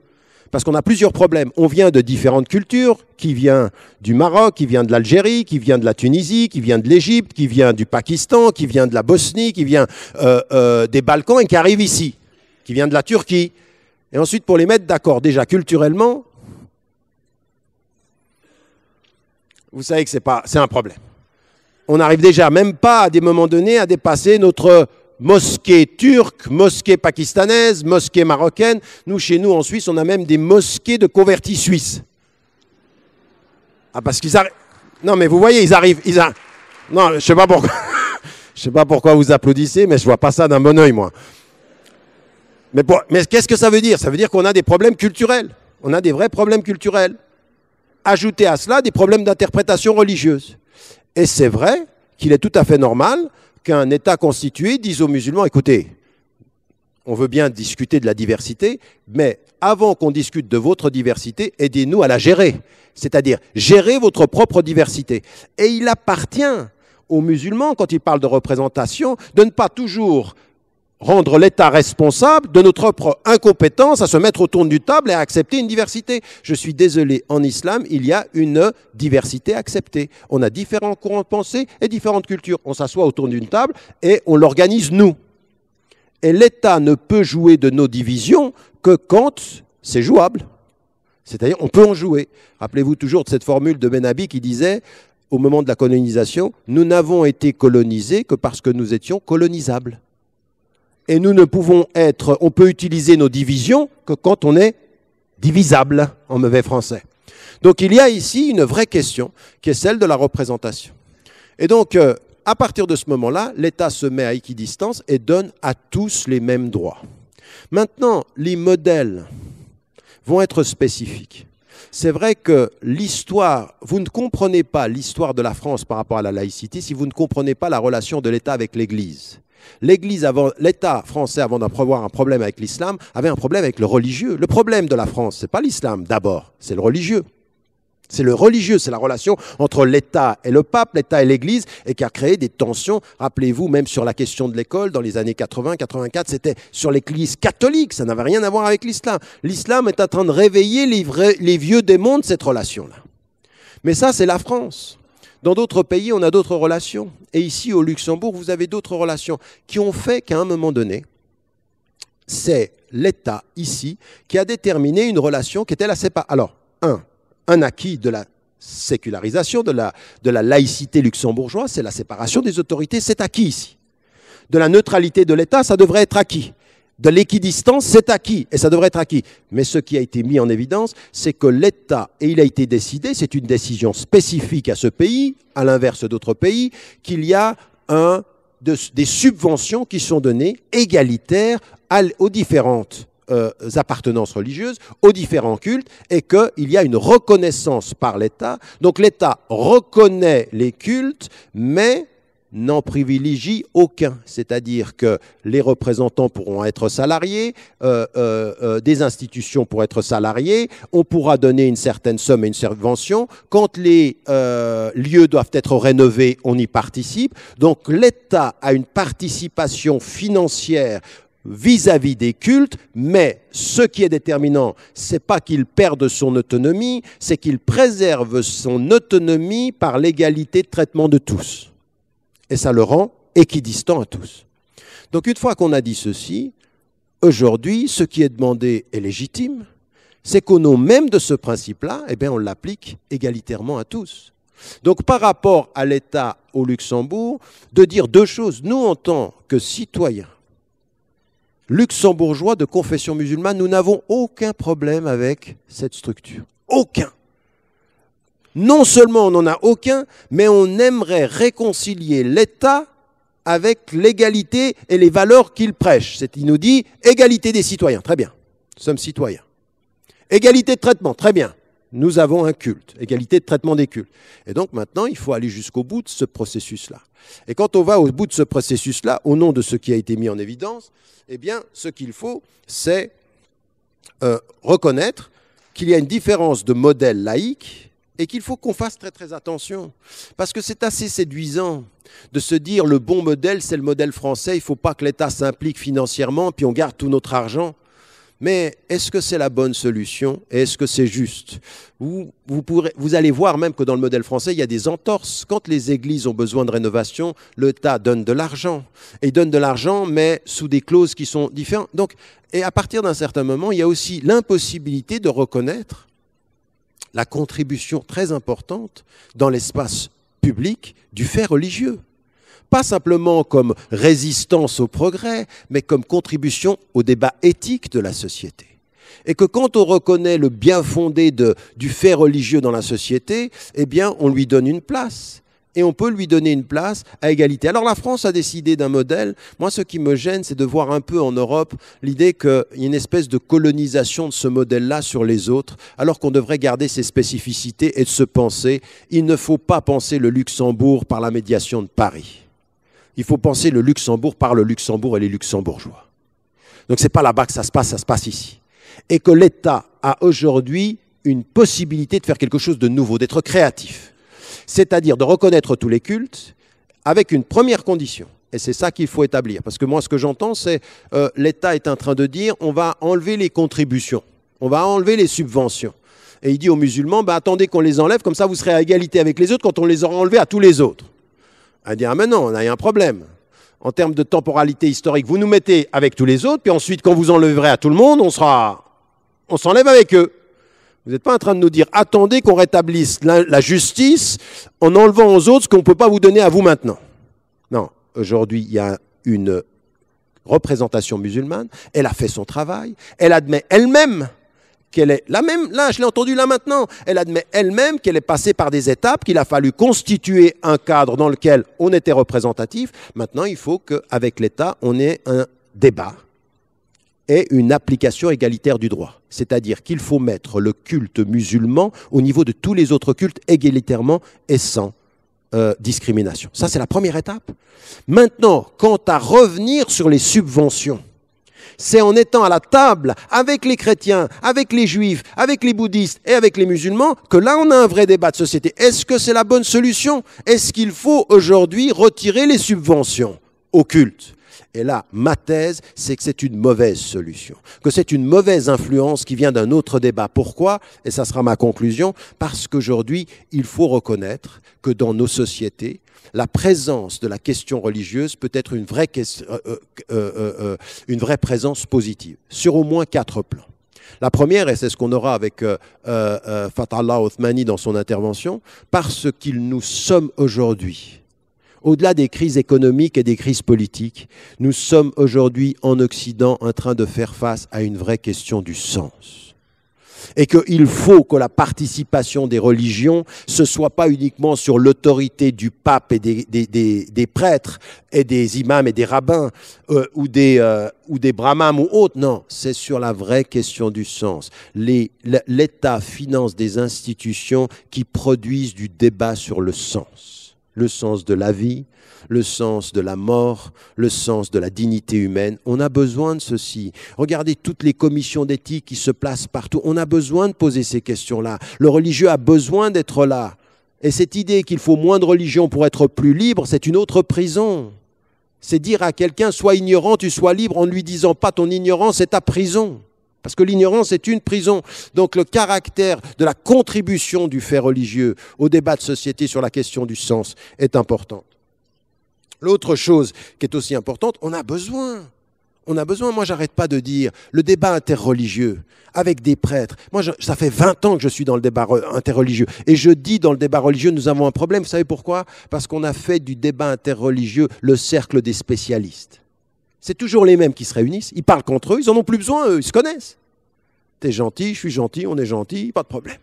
Parce qu'on a plusieurs problèmes. On vient de différentes cultures, qui vient du Maroc, qui vient de l'Algérie, qui vient de la Tunisie, qui vient de l'Égypte, qui vient du Pakistan, qui vient de la Bosnie, qui vient des Balkans et qui arrive ici, qui vient de la Turquie. Et ensuite, pour les mettre d'accord déjà culturellement, vous savez que c'est un problème. On n'arrive déjà même pas à des moments donnés à dépasser notre mosquée turque, mosquée pakistanaise, mosquée marocaine. Nous, chez nous, en Suisse, on a même des mosquées de convertis suisses. Ah, parce qu'ils arrivent... Non, mais vous voyez, ils arrivent... Non, je ne sais pas pourquoi... je sais pas pourquoi vous applaudissez, mais je ne vois pas ça d'un bon oeil, moi. Mais qu'est-ce que ça veut dire? Ça veut dire qu'on a des problèmes culturels. On a des vrais problèmes culturels. Ajouter à cela des problèmes d'interprétation religieuse. Et c'est vrai qu'il est tout à fait normal qu'un État constitué dise aux musulmans, écoutez, on veut bien discuter de la diversité, mais avant qu'on discute de votre diversité, aidez-nous à la gérer. C'est-à-dire, gérez votre propre diversité. Et il appartient aux musulmans, quand ils parlent de représentation, de ne pas toujours rendre l'État responsable de notre propre incompétence à se mettre autour d'une table et à accepter une diversité. Je suis désolé, en islam, il y a une diversité acceptée. On a différents courants de pensée et différentes cultures. On s'assoit autour d'une table et on l'organise nous. Et l'État ne peut jouer de nos divisions que quand c'est jouable. C'est-à-dire, on peut en jouer. Rappelez-vous toujours de cette formule de Ben Abi qui disait, au moment de la colonisation, nous n'avons été colonisés que parce que nous étions colonisables. Et nous ne pouvons être, on peut utiliser nos divisions que quand on est divisable, en mauvais français. Donc il y a ici une vraie question, qui est celle de la représentation. Et donc, à partir de ce moment-là, l'État se met à équidistance et donne à tous les mêmes droits. Maintenant, les modèles vont être spécifiques. C'est vrai que l'histoire, vous ne comprenez pas l'histoire de la France par rapport à la laïcité si vous ne comprenez pas la relation de l'État avec l'Église. L'Église, l'État français, avant d'avoir un problème avec l'islam, avait un problème avec le religieux. Le problème de la France, ce n'est pas l'islam d'abord, c'est le religieux. C'est le religieux, c'est la relation entre l'État et le pape, l'État et l'Église, et qui a créé des tensions. Rappelez-vous, même sur la question de l'école, dans les années 80, 84, c'était sur l'Église catholique, ça n'avait rien à voir avec l'islam. L'islam est en train de réveiller les vieux démons de cette relation-là. Mais ça, c'est la France. Dans d'autres pays, on a d'autres relations. Et ici, au Luxembourg, vous avez d'autres relations qui ont fait qu'à un moment donné, c'est l'État, ici, qui a déterminé une relation qui était la séparation. Alors, un acquis de la sécularisation, de la laïcité luxembourgeoise, c'est la séparation des autorités, c'est acquis ici. De la neutralité de l'État, ça devrait être acquis. De l'équidistance, c'est acquis, et ça devrait être acquis. Mais ce qui a été mis en évidence, c'est que l'État, et il a été décidé, c'est une décision spécifique à ce pays, à l'inverse d'autres pays, qu'il y a des subventions qui sont données égalitaires aux différentes appartenances religieuses, aux différents cultes, et qu'il y a une reconnaissance par l'État. Donc l'État reconnaît les cultes, mais n'en privilégie aucun. C'est-à-dire que les représentants pourront être salariés, des institutions pourront être salariées, on pourra donner une certaine somme et une subvention. Quand les lieux doivent être rénovés, on y participe. Donc l'État a une participation financière vis-à-vis des cultes, mais ce qui est déterminant, c'est pas qu'il perde son autonomie, c'est qu'il préserve son autonomie par l'égalité de traitement de tous. Et ça le rend équidistant à tous. Donc une fois qu'on a dit ceci, aujourd'hui, ce qui est demandé est légitime, c'est qu'au nom même de ce principe-là, eh bien, on l'applique égalitairement à tous. Donc par rapport à l'État au Luxembourg, de dire deux choses. Nous, en tant que citoyens, luxembourgeois de confession musulmane, nous n'avons aucun problème avec cette structure. Aucun. Non seulement on n'en a aucun, mais on aimerait réconcilier l'État avec l'égalité et les valeurs qu'il prêche. Il nous dit égalité des citoyens. Très bien, nous sommes citoyens. Égalité de traitement. Très bien, nous avons un culte. Égalité de traitement des cultes. Et donc maintenant, il faut aller jusqu'au bout de ce processus-là. Et quand on va au bout de ce processus-là, au nom de ce qui a été mis en évidence, eh bien, ce qu'il faut, c'est reconnaître qu'il y a une différence de modèle laïque et qu'il faut qu'on fasse très très attention. Parce que c'est assez séduisant de se dire le bon modèle, c'est le modèle français, il ne faut pas que l'État s'implique financièrement, puis on garde tout notre argent. Mais est-ce que c'est la bonne solution et est-ce que c'est juste? Vous allez voir même que dans le modèle français, il y a des entorses. Quand les églises ont besoin de rénovation, l'État donne de l'argent. Et il donne de l'argent, mais sous des clauses qui sont différentes. Donc, et à partir d'un certain moment, il y a aussi l'impossibilité de reconnaître la contribution très importante dans l'espace public du fait religieux. Pas simplement comme résistance au progrès, mais comme contribution au débat éthique de la société. Et que quand on reconnaît le bien fondé du fait religieux dans la société, eh bien, on lui donne une place. Et on peut lui donner une place à égalité. Alors la France a décidé d'un modèle. Moi, ce qui me gêne, c'est de voir un peu en Europe l'idée qu'il y a une espèce de colonisation de ce modèle-là sur les autres, alors qu'on devrait garder ses spécificités et de se penser. Il ne faut pas penser le Luxembourg par la médiation de Paris. Il faut penser le Luxembourg par le Luxembourg et les Luxembourgeois. Donc ce n'est pas là-bas que ça se passe ici. Et que l'État a aujourd'hui une possibilité de faire quelque chose de nouveau, d'être créatif. C'est-à-dire de reconnaître tous les cultes avec une première condition. Et c'est ça qu'il faut établir. Parce que moi, ce que j'entends, c'est l'État est en train de dire on va enlever les contributions, on va enlever les subventions. Et il dit aux musulmans, attendez qu'on les enlève, comme ça vous serez à égalité avec les autres quand on les aura enlevés à tous les autres. On va dire, mais non, on a un problème. En termes de temporalité historique, vous nous mettez avec tous les autres, puis ensuite, quand vous enleverez à tout le monde, on s'enlève avec eux. Vous n'êtes pas en train de nous dire, attendez qu'on rétablisse la justice en enlevant aux autres ce qu'on ne peut pas vous donner à vous maintenant. Non, aujourd'hui, il y a une représentation musulmane, elle a fait son travail, elle admet elle-même qu'elle est la même, là je l'ai entendu là maintenant, elle admet elle-même qu'elle est passée par des étapes, qu'il a fallu constituer un cadre dans lequel on était représentatif. Maintenant, il faut qu'avec l'État, on ait un débat et une application égalitaire du droit. C'est-à-dire qu'il faut mettre le culte musulman au niveau de tous les autres cultes égalitairement et sans discrimination. Ça, c'est la première étape. Maintenant, quant à revenir sur les subventions, c'est en étant à la table avec les chrétiens, avec les juifs, avec les bouddhistes et avec les musulmans que là, on a un vrai débat de société. Est-ce que c'est la bonne solution? Est-ce qu'il faut aujourd'hui retirer les subventions au culte? Et là, ma thèse, c'est que c'est une mauvaise solution, que c'est une mauvaise influence qui vient d'un autre débat. Pourquoi? Et ça sera ma conclusion. Parce qu'aujourd'hui, il faut reconnaître que dans nos sociétés, la présence de la question religieuse peut être une vraie présence positive, sur au moins 4 plans. La première, et c'est ce qu'on aura avec Fathallah Othmani dans son intervention, parce qu'ils nous sommes aujourd'hui, au-delà des crises économiques et des crises politiques, nous sommes aujourd'hui en Occident en train de faire face à une vraie question du sens. Et qu'il faut que la participation des religions, ce ne soit pas uniquement sur l'autorité du pape et des prêtres et des imams et des rabbins ou des brahmanes ou autres. Non, c'est sur la vraie question du sens. L'État finance des institutions qui produisent du débat sur le sens de la vie, le sens de la mort, le sens de la dignité humaine. On a besoin de ceci. Regardez toutes les commissions d'éthique qui se placent partout. On a besoin de poser ces questions-là. Le religieux a besoin d'être là. Et cette idée qu'il faut moins de religion pour être plus libre, c'est une autre prison. C'est dire à quelqu'un, sois ignorant, tu sois libre, en ne lui disant pas ton ignorance est ta prison. Parce que l'ignorance est une prison. Donc le caractère de la contribution du fait religieux au débat de société sur la question du sens est important. L'autre chose qui est aussi importante, on a besoin, moi j'arrête pas de dire, le débat interreligieux avec des prêtres. Moi, ça fait 20 ans que je suis dans le débat interreligieux. Et je dis dans le débat religieux, nous avons un problème. Vous savez pourquoi? Parce qu'on a fait du débat interreligieux le cercle des spécialistes. C'est toujours les mêmes qui se réunissent, ils parlent qu'entre eux, ils n'en ont plus besoin, eux, ils se connaissent. T'es gentil, je suis gentil, on est gentil, pas de problème.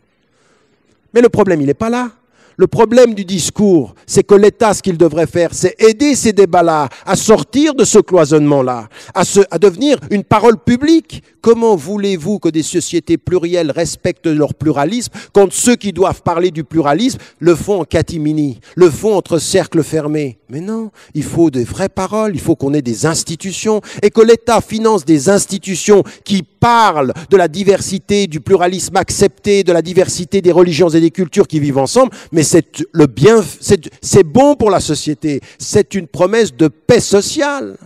Mais le problème, il n'est pas là. Le problème du discours, c'est que l'État, ce qu'il devrait faire, c'est aider ces débats-là à sortir de ce cloisonnement-là, à devenir une parole publique. Comment voulez-vous que des sociétés plurielles respectent leur pluralisme quand ceux qui doivent parler du pluralisme le font en catimini, le font entre cercles fermés? Mais non, il faut de vraies paroles, il faut qu'on ait des institutions et que l'État finance des institutions qui parlent de la diversité, du pluralisme accepté, de la diversité des religions et des cultures qui vivent ensemble, mais c'est bon pour la société, c'est une promesse de paix sociale.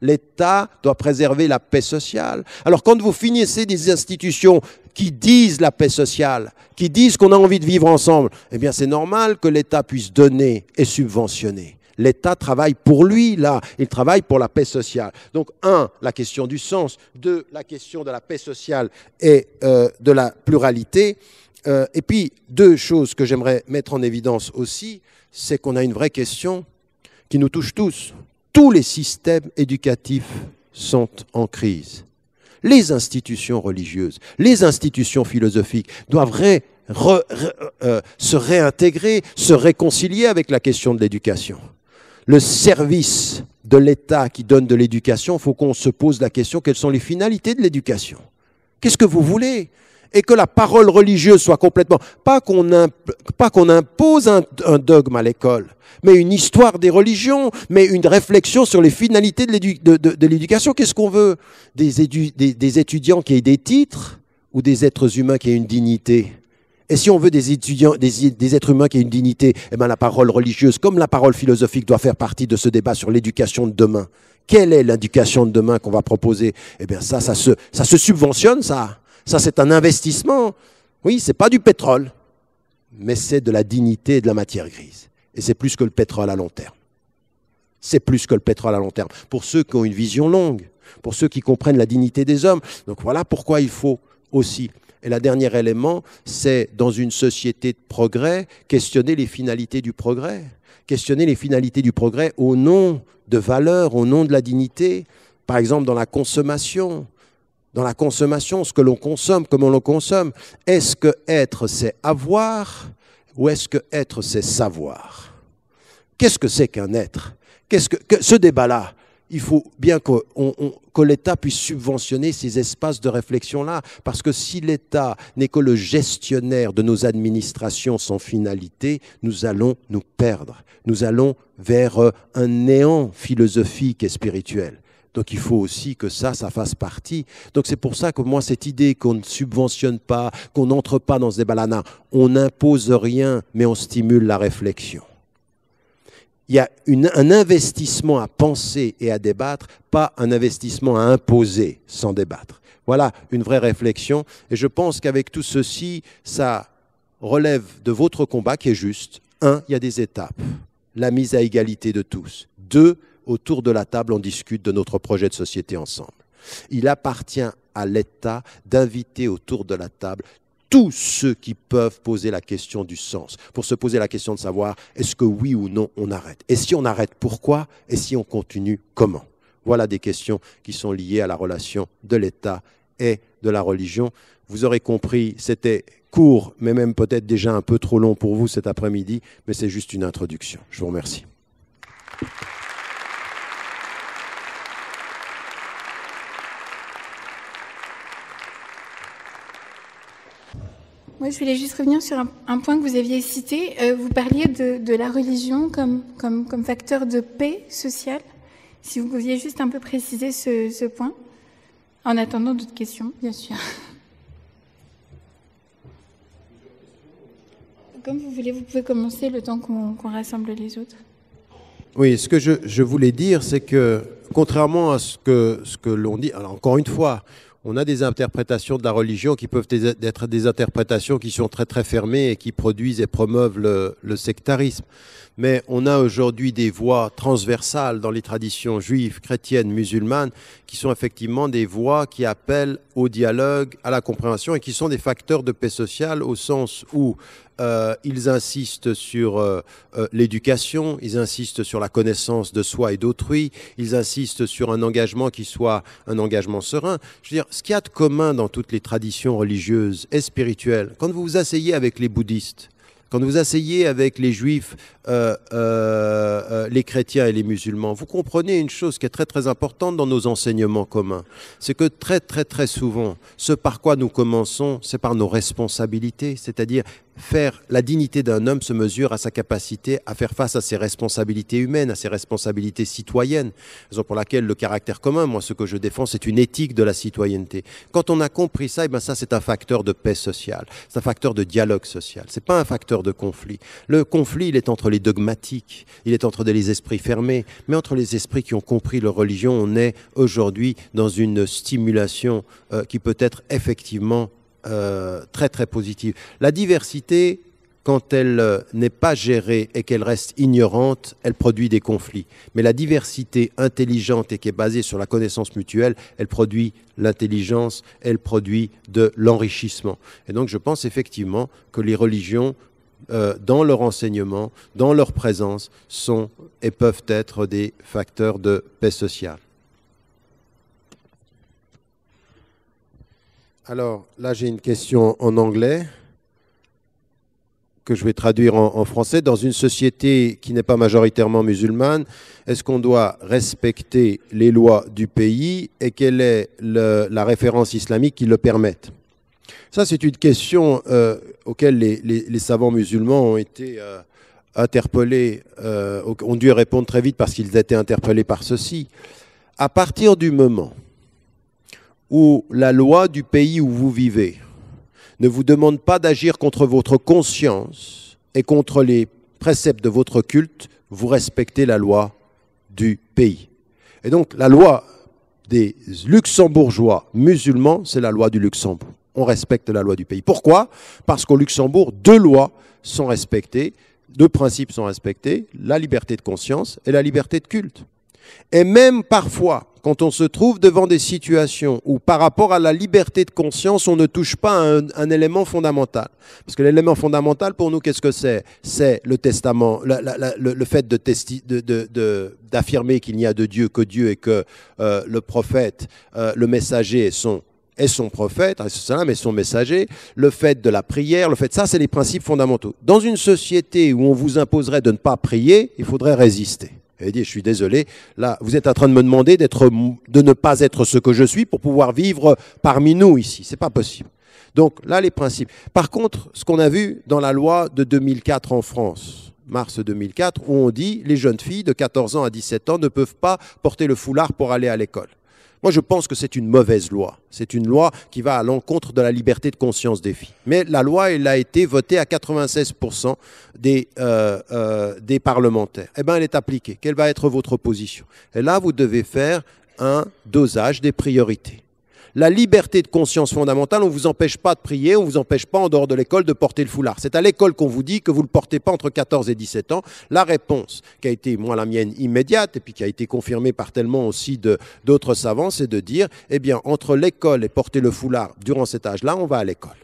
L'État doit préserver la paix sociale. Alors quand vous finissez des institutions qui disent la paix sociale, qui disent qu'on a envie de vivre ensemble, eh bien c'est normal que l'État puisse donner et subventionner. L'État travaille pour lui, là. Il travaille pour la paix sociale. Donc, 1, la question du sens. 2, la question de la paix sociale et de la pluralité. Et puis, 2 choses que j'aimerais mettre en évidence aussi, c'est qu'on a une vraie question qui nous touche tous. Tous les systèmes éducatifs sont en crise. Les institutions religieuses, les institutions philosophiques doivent se réintégrer, se réconcilier avec la question de l'éducation. Le service de l'État qui donne de l'éducation, il faut qu'on se pose la question, quelles sont les finalités de l'éducation? Qu'est-ce que vous voulez? Et que la parole religieuse soit complètement... Pas qu'on impose un dogme à l'école, mais une histoire des religions, mais une réflexion sur les finalités de l'éducation. Qu'est-ce qu'on veut? Des étudiants qui aient des titres ou des êtres humains qui aient une dignité? Et si on veut des êtres humains qui aient une dignité, eh bien la parole religieuse, comme la parole philosophique, doit faire partie de ce débat sur l'éducation de demain. Quelle est l'éducation de demain qu'on va proposer? Eh bien ça se subventionne, ça. Ça, c'est un investissement. Oui, ce n'est pas du pétrole, mais c'est de la dignité et de la matière grise. Et c'est plus que le pétrole à long terme. C'est plus que le pétrole à long terme. Pour ceux qui ont une vision longue, pour ceux qui comprennent la dignité des hommes. Donc voilà pourquoi il faut aussi... Et le dernier élément, c'est dans une société de progrès, questionner les finalités du progrès. Questionner les finalités du progrès au nom de valeurs, au nom de la dignité. Par exemple, dans la consommation. Dans la consommation, ce que l'on consomme, comment l'on consomme. Est-ce que être, c'est avoir ou est-ce que être, c'est savoir? Qu'est-ce que c'est qu'un être? Ce débat-là, il faut bien que l'État puisse subventionner ces espaces de réflexion-là, parce que si l'État n'est que le gestionnaire de nos administrations sans finalité, nous allons nous perdre. Nous allons vers un néant philosophique et spirituel. Donc il faut aussi que ça fasse partie. Donc c'est pour ça que moi, cette idée qu'on ne subventionne pas, qu'on n'entre pas dans ce débat-là, on n'impose rien, mais on stimule la réflexion. Il y a un investissement à penser et à débattre, pas un investissement à imposer sans débattre. Voilà une vraie réflexion. Et je pense qu'avec tout ceci, ça relève de votre combat qui est juste. 1, il y a des étapes. La mise à égalité de tous. 2, autour de la table, on discute de notre projet de société ensemble. Il appartient à l'État d'inviter autour de la table tous ceux qui peuvent poser la question du sens, pour se poser la question de savoir est-ce que oui ou non on arrête. Et si on arrête, pourquoi? Et si on continue, comment? Voilà des questions qui sont liées à la relation de l'État et de la religion. Vous aurez compris, c'était court, mais même peut-être déjà un peu trop long pour vous cet après-midi, mais c'est juste une introduction. Je vous remercie.
Moi, je voulais juste revenir sur un point que vous aviez cité. Vous parliez de la religion comme facteur de paix sociale. Si vous pouviez juste un peu préciser ce point, en attendant d'autres questions, bien sûr. Comme vous voulez, vous pouvez commencer le temps qu'on rassemble les autres.
Oui, ce que je voulais dire, c'est que, contrairement à ce que l'on dit, alors encore une fois, on a des interprétations de la religion qui peuvent être des interprétations qui sont très très fermées et qui produisent et promeuvent le sectarisme. Mais on a aujourd'hui des voies transversales dans les traditions juives, chrétiennes, musulmanes, qui sont effectivement des voies qui appellent au dialogue, à la compréhension et qui sont des facteurs de paix sociale au sens où ils insistent sur l'éducation, ils insistent sur la connaissance de soi et d'autrui, ils insistent sur un engagement qui soit un engagement serein. Je veux dire, ce qu'il y a de commun dans toutes les traditions religieuses et spirituelles, quand vous vous asseyez avec les bouddhistes, quand vous asseyez avec les juifs, les chrétiens et les musulmans, vous comprenez une chose qui est très très importante dans nos enseignements communs. C'est que très très très souvent, ce par quoi nous commençons, c'est par nos responsabilités, c'est-à-dire faire la dignité d'un homme se mesure à sa capacité à faire face à ses responsabilités humaines, à ses responsabilités citoyennes. Raison pour laquelle le caractère commun, moi ce que je défends, c'est une éthique de la citoyenneté. Quand on a compris ça, et ben ça c'est un facteur de paix sociale, c'est un facteur de dialogue social, c'est pas un facteur de conflit. Le conflit, il est entre les dogmatiques, il est entre les esprits fermés, mais entre les esprits qui ont compris leur religion, on est aujourd'hui dans une stimulation qui peut être effectivement très très positive. La diversité, quand elle n'est pas gérée et qu'elle reste ignorante, elle produit des conflits. Mais la diversité intelligente et qui est basée sur la connaissance mutuelle, elle produit l'intelligence, elle produit de l'enrichissement. Et donc je pense effectivement que les religions, dans leur enseignement, dans leur présence, sont et peuvent être des facteurs de paix sociale. Alors là, j'ai une question en anglais que je vais traduire en français. Dans une société qui n'est pas majoritairement musulmane, est-ce qu'on doit respecter les lois du pays et quelle est la référence islamique qui le permette? Ça, c'est une question auquel les savants musulmans ont été interpellés, ont dû répondre très vite parce qu'ils étaient interpellés par ceci. À partir du moment où la loi du pays où vous vivez ne vous demande pas d'agir contre votre conscience et contre les préceptes de votre culte, vous respectez la loi du pays. Et donc la loi des luxembourgeois musulmans, c'est la loi du Luxembourg. On respecte la loi du pays. Pourquoi? Parce qu'au Luxembourg, 2 lois sont respectées, 2 principes sont respectés, la liberté de conscience et la liberté de culte. Et même parfois, quand on se trouve devant des situations où par rapport à la liberté de conscience, on ne touche pas à un élément fondamental. Parce que l'élément fondamental pour nous, qu'est-ce que c'est? C'est le testament, le fait d'affirmer qu'il n'y a de Dieu que Dieu et que le prophète, le messager est son prophète, mais son messager, le fait de la prière, ça c'est les principes fondamentaux. Dans une société où on vous imposerait de ne pas prier, il faudrait résister. Elle dit, je suis désolé, là, vous êtes en train de me demander de ne pas être ce que je suis pour pouvoir vivre parmi nous ici. C'est pas possible. Donc là, les principes. Par contre, ce qu'on a vu dans la loi de 2004 en France, mars 2004, où on dit les jeunes filles de 14 ans à 17 ans ne peuvent pas porter le foulard pour aller à l'école. Moi, je pense que c'est une mauvaise loi. C'est une loi qui va à l'encontre de la liberté de conscience des filles. Mais la loi, elle a été votée à 96% des parlementaires. Eh bien, elle est appliquée. Quelle va être votre position? Et là, vous devez faire un dosage des priorités. La liberté de conscience fondamentale, on ne vous empêche pas de prier, on ne vous empêche pas en dehors de l'école de porter le foulard. C'est à l'école qu'on vous dit que vous ne le portez pas entre 14 et 17 ans. La réponse, qui a été, moi, la mienne immédiate, et puis qui a été confirmée par tellement aussi d'autres savants, c'est de dire, eh bien, entre l'école et porter le foulard durant cet âge-là, on va à l'école.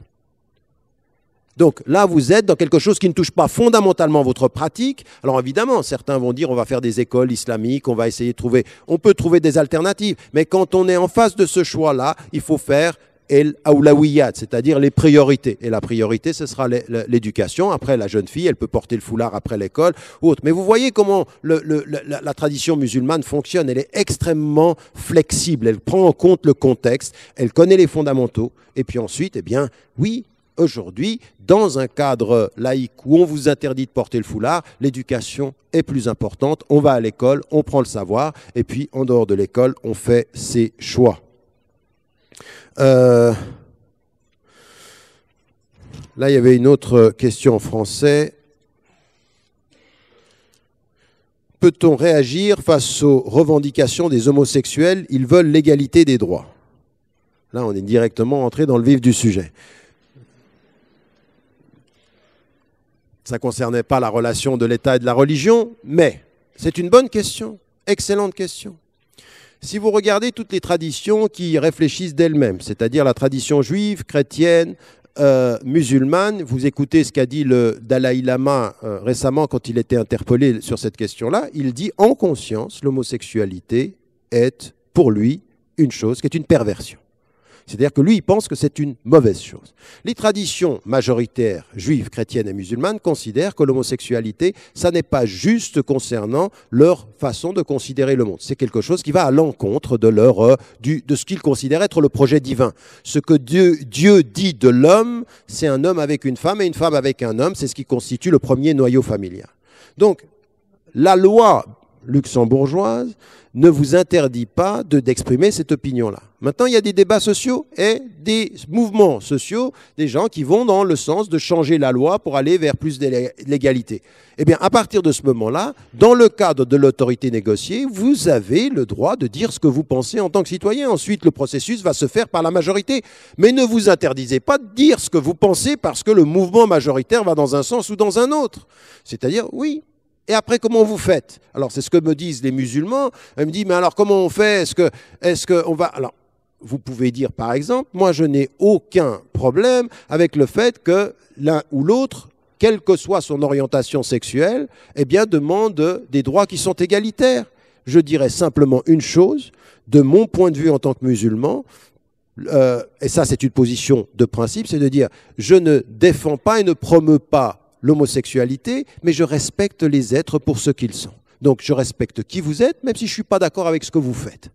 Donc là, vous êtes dans quelque chose qui ne touche pas fondamentalement votre pratique. Alors évidemment, certains vont dire on va faire des écoles islamiques, on va essayer de trouver, on peut trouver des alternatives. Mais quand on est en face de ce choix-là, il faut faire el-awlawiyat, c'est-à-dire les priorités. Et la priorité, ce sera l'éducation. Après, la jeune fille, elle peut porter le foulard après l'école ou autre. Mais vous voyez comment la tradition musulmane fonctionne. Elle est extrêmement flexible. Elle prend en compte le contexte, elle connaît les fondamentaux. Et puis ensuite, eh bien, oui, aujourd'hui, dans un cadre laïque où on vous interdit de porter le foulard, l'éducation est plus importante. On va à l'école, on prend le savoir, et puis en dehors de l'école, on fait ses choix. Là, il y avait une autre question en français. Peut-on réagir face aux revendications des homosexuels? Ils veulent l'égalité des droits. Là, on est directement entré dans le vif du sujet. Ça ne concernait pas la relation de l'État et de la religion, mais c'est une bonne question, excellente question. Si vous regardez toutes les traditions qui réfléchissent d'elles-mêmes, c'est-à-dire la tradition juive, chrétienne, musulmane, vous écoutez ce qu'a dit le Dalai Lama récemment quand il était interpellé sur cette question-là, il dit en conscience, l'homosexualité est pour lui une chose qui est une perversion. C'est-à-dire que lui, il pense que c'est une mauvaise chose. Les traditions majoritaires juives, chrétiennes et musulmanes considèrent que l'homosexualité, ça n'est pas juste concernant leur façon de considérer le monde. C'est quelque chose qui va à l'encontre de de ce qu'ils considèrent être le projet divin. Ce que Dieu dit de l'homme, c'est un homme avec une femme et une femme avec un homme. C'est ce qui constitue le premier noyau familial. Donc, la loi luxembourgeoise ne vous interdit pas d'exprimer cette opinion-là. Maintenant, il y a des débats sociaux et des mouvements sociaux, des gens qui vont dans le sens de changer la loi pour aller vers plus d'égalité. Eh bien, à partir de ce moment-là, dans le cadre de l'autorité négociée, vous avez le droit de dire ce que vous pensez en tant que citoyen. Ensuite, le processus va se faire par la majorité. Mais ne vous interdisez pas de dire ce que vous pensez parce que le mouvement majoritaire va dans un sens ou dans un autre. C'est-à-dire, oui. Et après, comment vous faites? Alors, c'est ce que me disent les musulmans. Ils me disent, mais alors, comment on fait? Est-ce que on va... Alors, vous pouvez dire, par exemple, moi, je n'ai aucun problème avec le fait que l'un ou l'autre, quelle que soit son orientation sexuelle, eh bien, demande des droits qui sont égalitaires. Je dirais simplement une chose, de mon point de vue en tant que musulman, et ça, c'est une position de principe, c'est de dire, je ne défends pas et ne promeus pas l'homosexualité, mais je respecte les êtres pour ce qu'ils sont. Donc je respecte qui vous êtes, même si je ne suis pas d'accord avec ce que vous faites.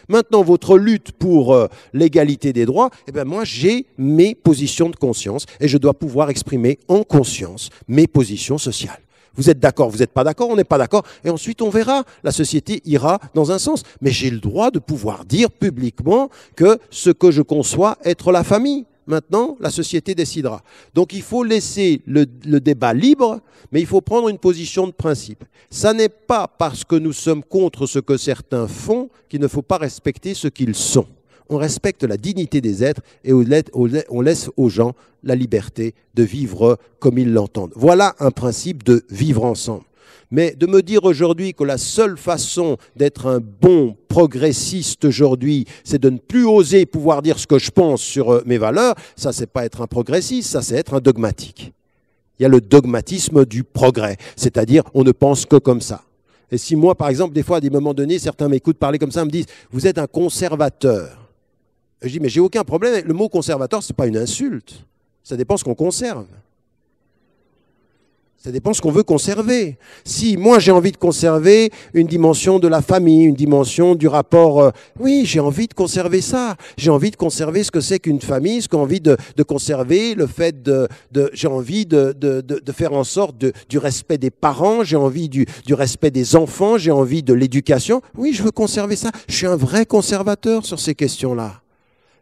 Maintenant, votre lutte pour l'égalité des droits, eh bien moi j'ai mes positions de conscience et je dois pouvoir exprimer en conscience mes positions sociales. Vous êtes d'accord, vous n'êtes pas d'accord, on n'est pas d'accord, et ensuite on verra, la société ira dans un sens. Mais j'ai le droit de pouvoir dire publiquement que ce que je conçois être la famille. Maintenant, la société décidera. Donc il faut laisser le débat libre, mais il faut prendre une position de principe. Ça n'est pas parce que nous sommes contre ce que certains font qu'il ne faut pas respecter ce qu'ils sont. On respecte la dignité des êtres et on laisse aux gens la liberté de vivre comme ils l'entendent. Voilà un principe de vivre ensemble. Mais de me dire aujourd'hui que la seule façon d'être un bon progressiste aujourd'hui, c'est de ne plus oser pouvoir dire ce que je pense sur mes valeurs, ça, c'est pas être un progressiste, ça, c'est être un dogmatique. Il y a le dogmatisme du progrès, c'est-à-dire on ne pense que comme ça. Et si moi, par exemple, des fois, à des moments donnés, certains m'écoutent parler comme ça, me disent « vous êtes un conservateur ». Je dis « mais j'ai aucun problème, le mot conservateur, ce n'est pas une insulte, ça dépend ce qu'on conserve ». Ça dépend de ce qu'on veut conserver. Si moi j'ai envie de conserver une dimension de la famille, une dimension du rapport, oui, j'ai envie de conserver ça. J'ai envie de conserver ce que c'est qu'une famille, ce que j'ai envie de conserver, le fait j'ai envie de faire en sorte du respect des parents, j'ai envie du respect des enfants, j'ai envie de l'éducation. Oui, je veux conserver ça. Je suis un vrai conservateur sur ces questions-là.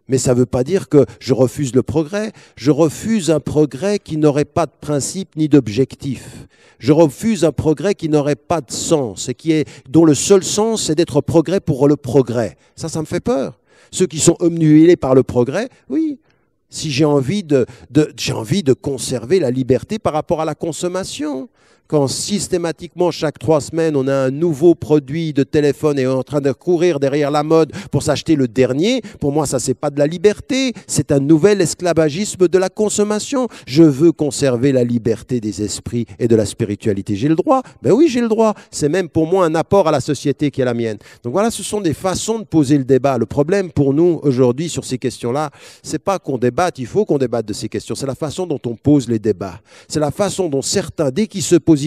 Mais ça ne veut pas dire que je refuse le progrès. Je refuse un progrès qui n'aurait pas de principe ni d'objectif. Je refuse un progrès qui n'aurait pas de sens et dont le seul sens, c'est d'être progrès pour le progrès. Ça me fait peur. Ceux qui sont obnubilés par le progrès, oui. Si j'ai envie j'ai envie de conserver la liberté par rapport à la consommation. Quand systématiquement, chaque 3 semaines, on a un nouveau produit de téléphone et on est en train de courir derrière la mode pour s'acheter le dernier, pour moi, ça, c'est pas de la liberté, c'est un nouvel esclavagisme de la consommation. Je veux conserver la liberté des esprits et de la spiritualité. J'ai le droit? Ben oui, j'ai le droit. C'est même pour moi un apport à la société qui est la mienne. Donc voilà, ce sont des façons de poser le débat. Le problème pour nous, aujourd'hui, sur ces questions-là, c'est pas qu'on débatte, il faut qu'on débatte de ces questions. C'est la façon dont on pose les débats. C'est la façon dont certains, dès qu'ils se positionnent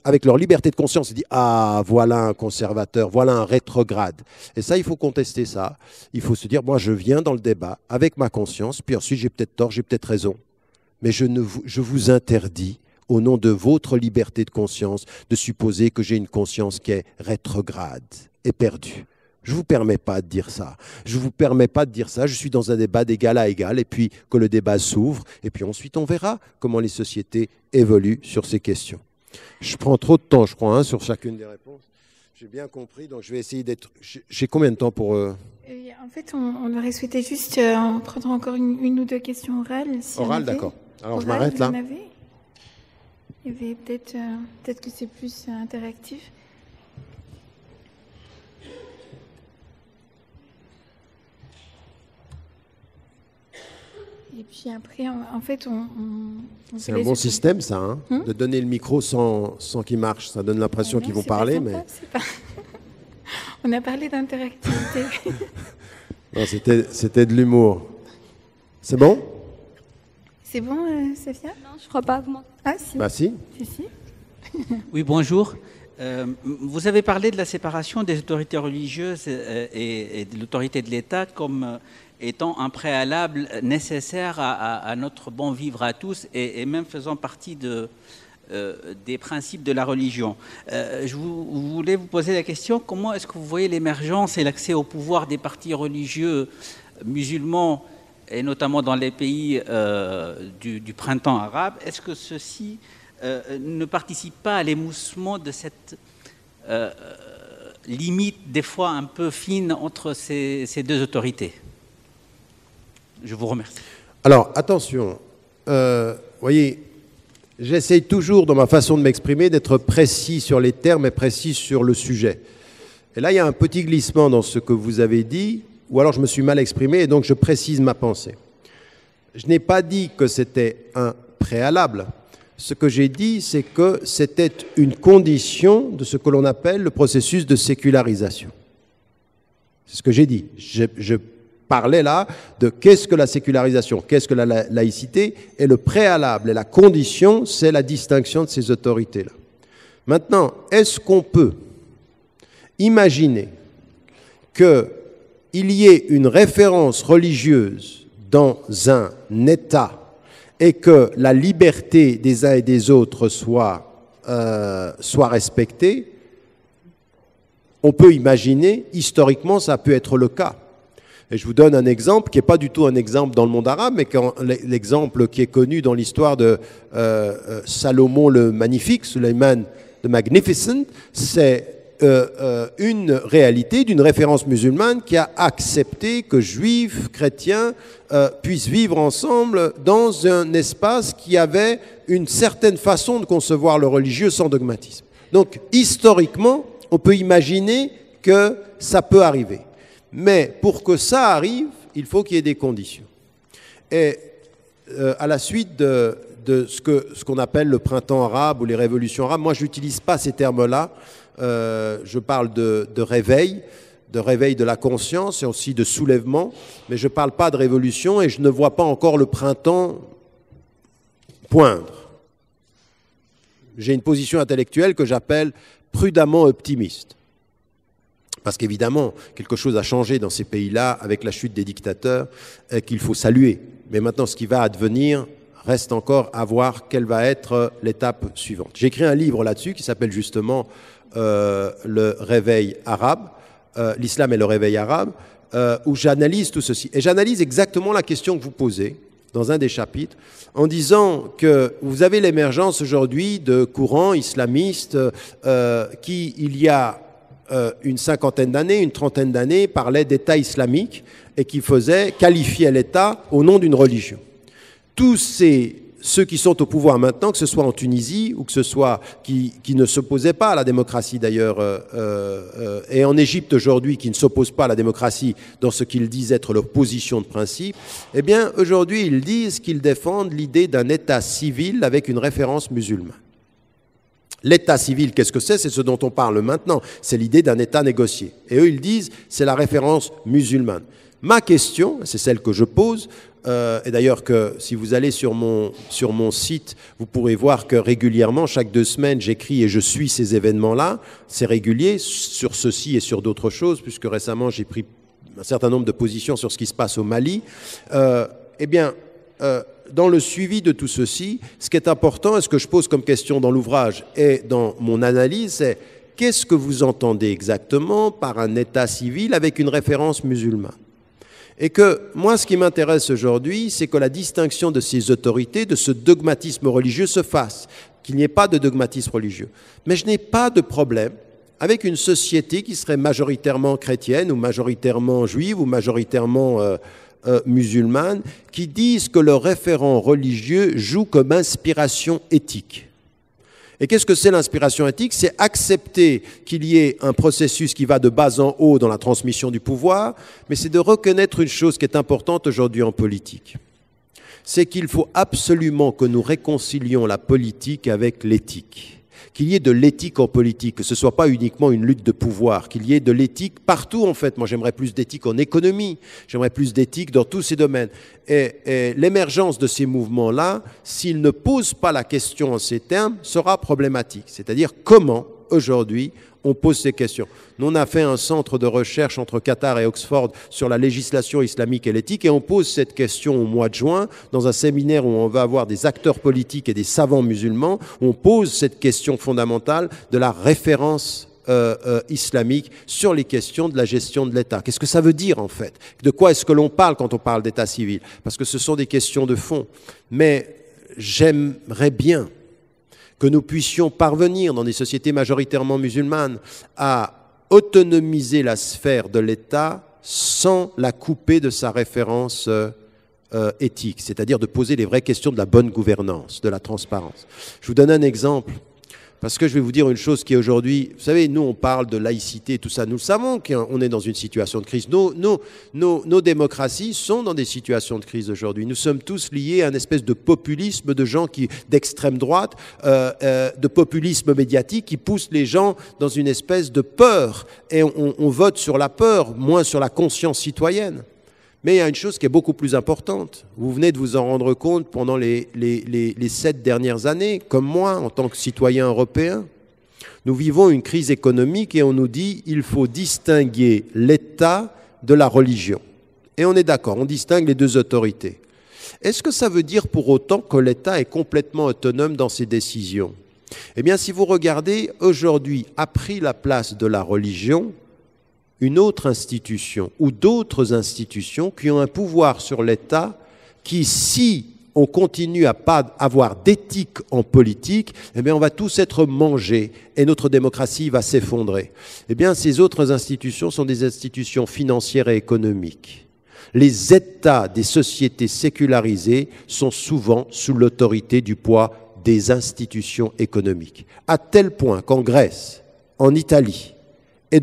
avec leur liberté de conscience, ils disent « Ah, voilà un conservateur, voilà un rétrograde ». Et ça, il faut contester ça. Il faut se dire « Moi, je viens dans le débat avec ma conscience, puis ensuite, j'ai peut-être tort, j'ai peut-être raison. Mais je vous interdis, au nom de votre liberté de conscience, de supposer que j'ai une conscience qui est rétrograde et perdue. Je ne vous permets pas de dire ça. Je ne vous permets pas de dire ça. Je suis dans un débat d'égal à égal et puis que le débat s'ouvre. Et puis ensuite, on verra comment les sociétés évoluent sur ces questions. Je prends trop de temps, je crois, sur chacune des réponses. J'ai bien compris, donc je vais essayer d'être... J'ai combien de temps pour...
En fait, on aurait souhaité juste prendre encore une ou deux questions orales. Si
orales, d'accord. Alors, je m'arrête là.
Il y avait peut-être que c'est plus interactif. Et puis après, en fait, on
c'est un bon système, ça, hein, de donner le micro sans qu'il marche. Ça donne l'impression qu'ils vont parler, mais...
Pas... On a parlé d'interactivité.
Non, c'était de l'humour. C'est bon?
C'est bon, Safia?
Non, je crois pas.
Ah, si.
Bah si.
Si.
Oui, bonjour. Vous avez parlé de la séparation des autorités religieuses et de l'autorité de l'État comme étant un préalable nécessaire à notre bon vivre à tous et même faisant partie des principes de la religion. Je voulais vous poser la question, comment est-ce que vous voyez l'émergence et l'accès au pouvoir des partis religieux musulmans, et notamment dans les pays du printemps arabe? Est-ce que ceux-ci ne participent pas à l'émoussement de cette limite des fois un peu fine entre ces deux autorités? Je vous remercie.
Alors, attention, voyez, j'essaye toujours, dans ma façon de m'exprimer, d'être précis sur les termes et précis sur le sujet. Et là, il y a un petit glissement dans ce que vous avez dit, ou alors je me suis mal exprimé, et donc je précise ma pensée. Je n'ai pas dit que c'était un préalable. Ce que j'ai dit, c'est que c'était une condition de ce que l'on appelle le processus de sécularisation. C'est ce que j'ai dit. Je parlais là de qu'est-ce que la sécularisation, qu'est-ce que la laïcité, et le préalable et la condition, c'est la distinction de ces autorités-là. Maintenant, est-ce qu'on peut imaginer qu'il y ait une référence religieuse dans un État et que la liberté des uns et des autres soit respectée? On peut imaginer, historiquement, ça peut être le cas. Et je vous donne un exemple qui n'est pas du tout un exemple dans le monde arabe, mais l'exemple qui est connu dans l'histoire de Salomon le Magnifique, Suleiman the Magnificent, c'est une réalité d'une référence musulmane qui a accepté que juifs, chrétiens puissent vivre ensemble dans un espace qui avait une certaine façon de concevoir le religieux sans dogmatisme. Donc, historiquement, on peut imaginer que ça peut arriver. Mais pour que ça arrive, il faut qu'il y ait des conditions. Et à la suite de ce qu'on appelle le printemps arabe ou les révolutions arabes, moi je n'utilise pas ces termes-là. Je parle de réveil de la conscience et aussi de soulèvement, mais je ne parle pas de révolution et je ne vois pas encore le printemps poindre. j'ai une position intellectuelle que j'appelle prudemment optimiste. Parce qu'évidemment, quelque chose a changé dans ces pays-là avec la chute des dictateurs qu'il faut saluer. Mais maintenant, ce qui va advenir reste encore à voir quelle va être l'étape suivante. J'ai écrit un livre là-dessus qui s'appelle justement Le réveil arabe, l'islam et le réveil arabe, où j'analyse tout ceci. Et j'analyse exactement la question que vous posez dans un des chapitres, en disant que vous avez l'émergence aujourd'hui de courants islamistes qui, il y a une cinquantaine d'années, une trentaine d'années, parlaient d'État islamique et qui qualifiaient l'État au nom d'une religion. Tous ceux qui sont au pouvoir maintenant, que ce soit en Tunisie ou que ce soit qui ne s'opposaient pas à la démocratie d'ailleurs, et en Égypte aujourd'hui qui ne s'opposent pas à la démocratie dans ce qu'ils disent être leur position de principe, eh bien aujourd'hui ils disent qu'ils défendent l'idée d'un État civil avec une référence musulmane. L'état civil, qu'est-ce que c'est? C'est ce dont on parle maintenant. C'est l'idée d'un État négocié. Et eux, ils disent, c'est la référence musulmane. Ma question, c'est celle que je pose, et d'ailleurs que si vous allez sur mon site, vous pourrez voir que régulièrement, chaque 2 semaines, j'écris et je suis ces événements-là. C'est régulier sur ceci et sur d'autres choses, puisque récemment, j'ai pris un certain nombre de positions sur ce qui se passe au Mali. Dans le suivi de tout ceci, ce qui est important et ce que je pose comme question dans l'ouvrage et dans mon analyse, c'est qu'est-ce que vous entendez exactement par un État civil avec une référence musulmane? Et que moi, ce qui m'intéresse aujourd'hui, c'est que la distinction de ces autorités, de ce dogmatisme religieux se fasse, qu'il n'y ait pas de dogmatisme religieux. Mais je n'ai pas de problème avec une société qui serait majoritairement chrétienne ou majoritairement juive ou majoritairement musulmanes qui disent que le référent religieux joue comme inspiration éthique. Et qu'est-ce que c'est l'inspiration éthique? C'est accepter qu'il y ait un processus qui va de bas en haut dans la transmission du pouvoir, mais c'est de reconnaître une chose qui est importante aujourd'hui en politique. C'est qu'il faut absolument que nous réconcilions la politique avec l'éthique. Qu'il y ait de l'éthique en politique, que ce ne soit pas uniquement une lutte de pouvoir, qu'il y ait de l'éthique partout en fait. Moi j'aimerais plus d'éthique en économie, j'aimerais plus d'éthique dans tous ces domaines. Et l'émergence de ces mouvements-là, s'ils ne posent pas la question en ces termes, sera problématique. C'est-à-dire comment aujourd'hui on pose ces questions. Nous, on a fait un centre de recherche entre Qatar et Oxford sur la législation islamique et l'éthique et on pose cette question au mois de juin dans un séminaire où on va avoir des acteurs politiques et des savants musulmans. On pose cette question fondamentale de la référence islamique sur les questions de la gestion de l'État. Qu'est-ce que ça veut dire en fait? De quoi est-ce que l'on parle quand on parle d'État civil? Parce que ce sont des questions de fond. Mais j'aimerais bien que nous puissions parvenir dans des sociétés majoritairement musulmanes à autonomiser la sphère de l'État sans la couper de sa référence éthique, c'est-à-dire de poser les vraies questions de la bonne gouvernance, de la transparence. Je vous donne un exemple, parce que je vais vous dire une chose qui est aujourd'hui, vous savez, nous on parle de laïcité et tout ça, nous savons qu'on est dans une situation de crise. Nos démocraties sont dans des situations de crise aujourd'hui. Nous sommes tous liés à une espèce de populisme de gens d'extrême droite, de populisme médiatique qui pousse les gens dans une espèce de peur. Et on vote sur la peur, moins sur la conscience citoyenne. Mais il y a une chose qui est beaucoup plus importante. Vous venez de vous en rendre compte pendant les 7 dernières années, comme moi, en tant que citoyen européen. Nous vivons une crise économique et on nous dit qu'il faut distinguer l'État de la religion. Et on est d'accord, on distingue les deux autorités. Est-ce que ça veut dire pour autant que l'État est complètement autonome dans ses décisions? Eh bien, si vous regardez, aujourd'hui, a pris la place de la religion une autre institution ou d'autres institutions qui ont un pouvoir sur l'État qui, si on continue à pas avoir d'éthique en politique, eh bien on va tous être mangés et notre démocratie va s'effondrer. Eh bien ces autres institutions sont des institutions financières et économiques. Les États des sociétés sécularisées sont souvent sous l'autorité du poids des institutions économiques. À tel point qu'en Grèce, en Italie et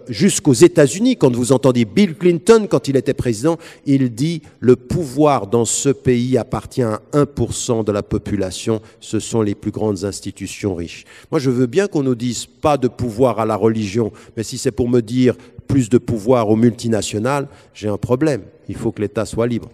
jusqu'aux États-Unis, quand vous entendez Bill Clinton, quand il était président, il dit « le pouvoir dans ce pays appartient à 1% de la population, ce sont les plus grandes institutions riches ». Moi, je veux bien qu'on nous dise pas de pouvoir à la religion, mais si c'est pour me dire plus de pouvoir aux multinationales, j'ai un problème. Il faut que l'État soit libre.